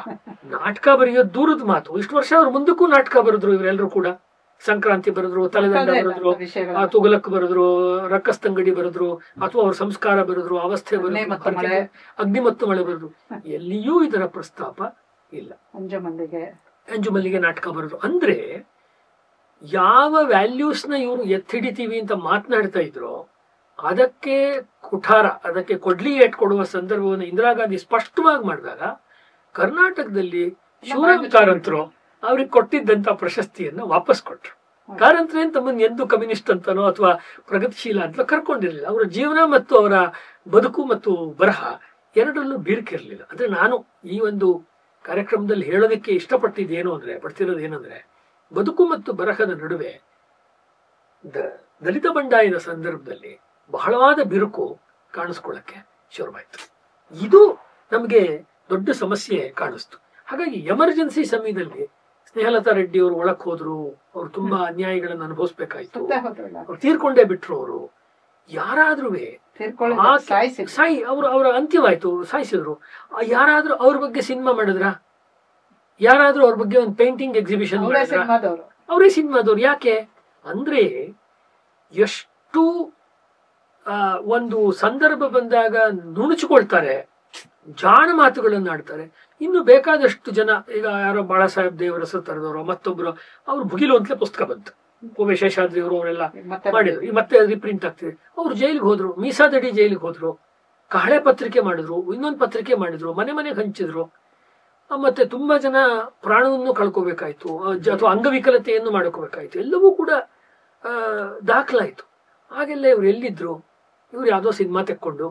ನಾಟಕ ಬರೆಯೋದು ದೂರದ ಮಾತು. ಇಷ್ಟು ವರ್ಷ ಅವ್ರು ಮುಂದಕ್ಕೂ ನಾಟಕ ಬರೆದ್ರು. ಇವರೆಲ್ಲರೂ ಕೂಡ ಸಂಕ್ರಾಂತಿ ಬರೆದ್ರು, ತಲೆದಂಡ ಬರೆದ್ರು, ತುಗಲಕ್ ಬರೆದ್ರು, ರಕ್ಕಸ್ತಂಗಡಿ ಬರೆದ್ರು, ಅಥವಾ ಅವ್ರ ಸಂಸ್ಕಾರ ಬರೆದ್ರು, ಅವಸ್ಥೆ ಬರೆದ್ರು, ಅಗ್ನಿ ಮತ್ತು ಮಳೆ ಬರೆದ್ರು. ಎಲ್ಲಿಯೂ ಇದರ ಪ್ರಸ್ತಾಪ ಇಲ್ಲ. ಅಂಜುಮಲ್ಲಿಗೆ ನಾಟಕ ಬರೆದ್ರು. ಅಂದ್ರೆ ಯಾವ ವ್ಯಾಲ್ಯೂಸ್ ನ ಇವರು ಎತ್ತಿಡಿತೀವಿ ಅಂತ ಮಾತನಾಡ್ತಾ ಇದ್ರು, ಅದಕ್ಕೆ ಕುಠಾರ, ಅದಕ್ಕೆ ಕೊಡ್ಲಿ ಏಟ್ ಕೊಡುವ ಸಂದರ್ಭವನ್ನು ಇಂದಿರಾ ಗಾಂಧಿ ಸ್ಪಷ್ಟವಾಗಿ ಮಾಡಿದಾಗ ಕರ್ನಾಟಕದಲ್ಲಿ ಶಿವರಾಮ್ ಕಾರಂತರು ಅವ್ರಿಗೆ ಕೊಟ್ಟಿದ್ದಂತ ಪ್ರಶಸ್ತಿಯನ್ನ ವಾಪಸ್ ಕೊಟ್ರು. ಕಾರಂತರೇ ತಮ್ಮನ್ನು ಎಂದು ಕಮ್ಯುನಿಸ್ಟ್ ಅಂತಾನೋ ಅಥವಾ ಪ್ರಗತಿಶೀಲ ಅಂತ ಕರ್ಕೊಂಡಿರ್ಲಿಲ್ಲ. ಅವರ ಜೀವನ ಮತ್ತು ಅವರ ಬದುಕು ಮತ್ತು ಬರಹ ಎರಡರಲ್ಲೂ ಬೀರ್ಕಿರ್ಲಿಲ್ಲ. ಅಂದ್ರೆ ನಾನು ಈ ಒಂದು ಕಾರ್ಯಕ್ರಮದಲ್ಲಿ ಹೇಳೋದಕ್ಕೆ ಪಡ್ತಿರೋದೇನಂದ್ರೆ ಬದುಕು ಮತ್ತು ಬರಹದ ನಡುವೆ ದಲಿತ ಬಂಡಾಯದ ಸಂದರ್ಭದಲ್ಲಿ ಬಹಳವಾದ ಬಿರುಕು ಕಾಣಿಸ್ಕೊಳ್ಳಕ್ಕೆ ಶುರುವಾಯ್ತು. ಇದು ನಮಗೆ ದೊಡ್ಡ ಸಮಸ್ಯೆ ಕಾಣಿಸ್ತು. ಹಾಗಾಗಿ ಎಮರ್ಜೆನ್ಸಿ ಸಮಯದಲ್ಲಿ ಸ್ನೇಹಲತಾ ರೆಡ್ಡಿ ಅವರು ಒಳಕ್ ಹೋದ್ರು. ಅವ್ರು ತುಂಬಾ ಅನ್ಯಾಯಗಳನ್ನು ಅನುಭವಿಸ್ಬೇಕಾಯ್ತು. ಅವ್ರು ತೀರ್ಕೊಂಡೇ ಬಿಟ್ರು. ಅವರು ಯಾರಾದ್ರೂ ಅವರ ಅಂತ್ಯವಾಯ್ತು, ಸಾಯಿಸಿದ್ರು. ಯಾರಾದ್ರೂ ಅವ್ರ ಬಗ್ಗೆ ಸಿನಿಮಾ ಮಾಡಿದ್ರ? ಯಾರಾದ್ರೂ ಅವ್ರ ಬಗ್ಗೆ ಒಂದು ಪೇಂಟಿಂಗ್ ಎಕ್ಸಿಬಿಷನ್ ಮಾಡಿದ್ರ? ಅವರೇ ಸಿನಿಮಾದವ್ರು. ಯಾಕೆ ಅಂದ್ರೆ ಎಷ್ಟು ಒಂದು ಸಂದರ್ಭ ಬಂದಾಗ ನುಣುಚಿಕೊಳ್ತಾರೆ, ಜಾಣ ಮಾತುಗಳನ್ನು ಆಡ್ತಾರೆ. ಇನ್ನು ಬೇಕಾದಷ್ಟು ಜನ, ಈಗ ಯಾರೋ ಬಾಳಾ ಸಾಹೇಬ್ ದೇವರಸ ತರದವರು, ಮತ್ತೊಬ್ರು, ಅವ್ರು ಭುಗಿಲು ಅಂತಲೇ ಪುಸ್ತಕ ಬಂತು. ಶೇಷಾದ್ರಿ ಅವರು ಅವರೆಲ್ಲ ಮಾಡಿದ್ರು. ಮತ್ತೆ ರೀಪ್ರಿಂಟ್ ಆಗ್ತಿದೆ. ಅವ್ರು ಜೈಲಿಗೆ ಹೋದ್ರು, ಮೀಸಾದಡಿ ಜೈಲಿಗೆ ಹೋದ್ರು, ಕಹಳೆ ಪತ್ರಿಕೆ ಮಾಡಿದ್ರು, ಇನ್ನೊಂದು ಪತ್ರಿಕೆ ಮಾಡಿದ್ರು, ಮನೆಗೆ ಹಂಚಿದ್ರು. ಮತ್ತೆ ತುಂಬಾ ಜನ ಪ್ರಾಣವನ್ನು ಕಳ್ಕೋಬೇಕಾಯ್ತು ಅಥವಾ ಅಂಗವಿಕಲತೆಯನ್ನು ಮಾಡ್ಕೋಬೇಕಾಯ್ತು. ಎಲ್ಲವೂ ಕೂಡ ದಾಖಲಾಯ್ತು. ಆಗೆಲ್ಲ ಇವ್ರು ಎಲ್ಲಿದ್ರು? ಇವ್ರು ಯಾವುದೋ ಸಿನಿಮಾ ತೆಕ್ಕೊಂಡು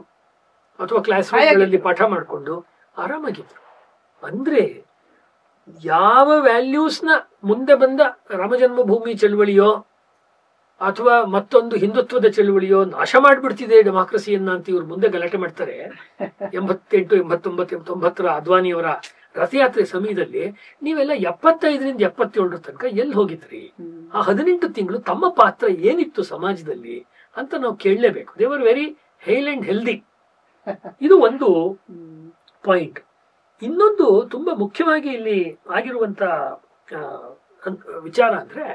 ಅಥವಾ ಕ್ಲಾಸ್ ರೂಮ್ಗಳಲ್ಲಿ ಪಾಠ ಮಾಡಿಕೊಂಡು ಆರಾಮಾಗಿದ್ರು. ಅಂದ್ರೆ ಯಾವ ವ್ಯಾಲ್ಯೂಸ್ನ ಮುಂದೆ ಬಂದ ರಾಮಜನ್ಮಭೂಮಿ ಚಳುವಳಿಯೋ ಅಥವಾ ಮತ್ತೊಂದು ಹಿಂದುತ್ವದ ಚಳುವಳಿಯೋ ನಾಶ ಮಾಡ್ಬಿಡ್ತಿದೆ ಡೆಮಾಕ್ರಸಿಯನ್ನ ಅಂತ ಇವ್ರು ಮುಂದೆ ಗಲಾಟೆ ಮಾಡ್ತಾರೆ. 88, 89, 90 ಅದ್ವಾನಿಯವರ ರಥಯಾತ್ರೆ ಸಮಯದಲ್ಲಿ ನೀವೆಲ್ಲ 75ರಿಂದ 77 ತನಕ ಎಲ್ಲಿ ಹೋಗಿದ್ರಿ? ಆ 18 ತಿಂಗಳು ತಮ್ಮ ಪಾತ್ರ ಏನಿತ್ತು ಸಮಾಜದಲ್ಲಿ ಅಂತ ನಾವು ಕೇಳಲೇಬೇಕು. They were very hale and healthy. ಇದು ಒಂದು ಪಾಯಿಂಟ್. ಇನ್ನೊಂದು ತುಂಬಾ ಮುಖ್ಯವಾಗಿ ಇಲ್ಲಿ ಆಗಿರುವಂತ ವಿಚಾರ ಅಂದ್ರೆ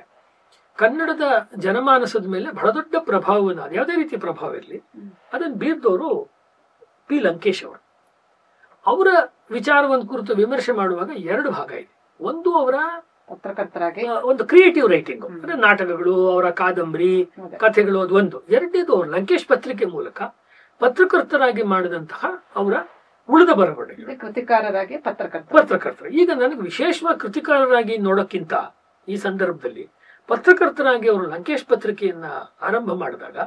ಕನ್ನಡದ ಜನಮಾನಸದ ಮೇಲೆ ಬಹಳ ದೊಡ್ಡ ಪ್ರಭಾವವನ್ನು, ಯಾವುದೇ ರೀತಿಯ ಪ್ರಭಾವ ಇರಲಿ, ಅದನ್ನು ಬೀರ್ದವರು ಪಿ ಲಂಕೇಶ್ ಅವರು. ಅವರ ವಿಚಾರವನ್ನು ಕುರಿತು ವಿಮರ್ಶೆ ಮಾಡುವಾಗ 2 ಭಾಗ ಇದೆ. ಒಂದು ಅವರ ಪತ್ರಕರ್ತರಾಗಿ ಒಂದು ಕ್ರಿಯೇಟಿವ್ ರೈಟಿಂಗ್, ಅಂದ್ರೆ ನಾಟಕಗಳು, ಅವರ ಕಾದಂಬರಿ, ಕಥೆಗಳು, ಅದು ಒಂದು. ಎರಡನೇದು ಅವರು ಲಂಕೇಶ್ ಪತ್ರಿಕೆ ಮೂಲಕ ಪತ್ರಕರ್ತರಾಗಿ ಮಾಡಿದಂತಹ ಅವರ ಉಳಿದ ಬರವಣಿಗೆ, ಕೃತಿಕಾರರಾಗಿ ಪತ್ರಕರ್ತರು. ಈಗ ನನಗೆ ವಿಶೇಷವಾಗಿ ಕೃತಿಕಾರರಾಗಿ ನೋಡೋಕ್ಕಿಂತ ಈ ಸಂದರ್ಭದಲ್ಲಿ ಪತ್ರಕರ್ತರಾಗಿ ಅವರು ಲಂಕೇಶ್ ಪತ್ರಿಕೆಯನ್ನ ಆರಂಭ ಮಾಡಿದಾಗ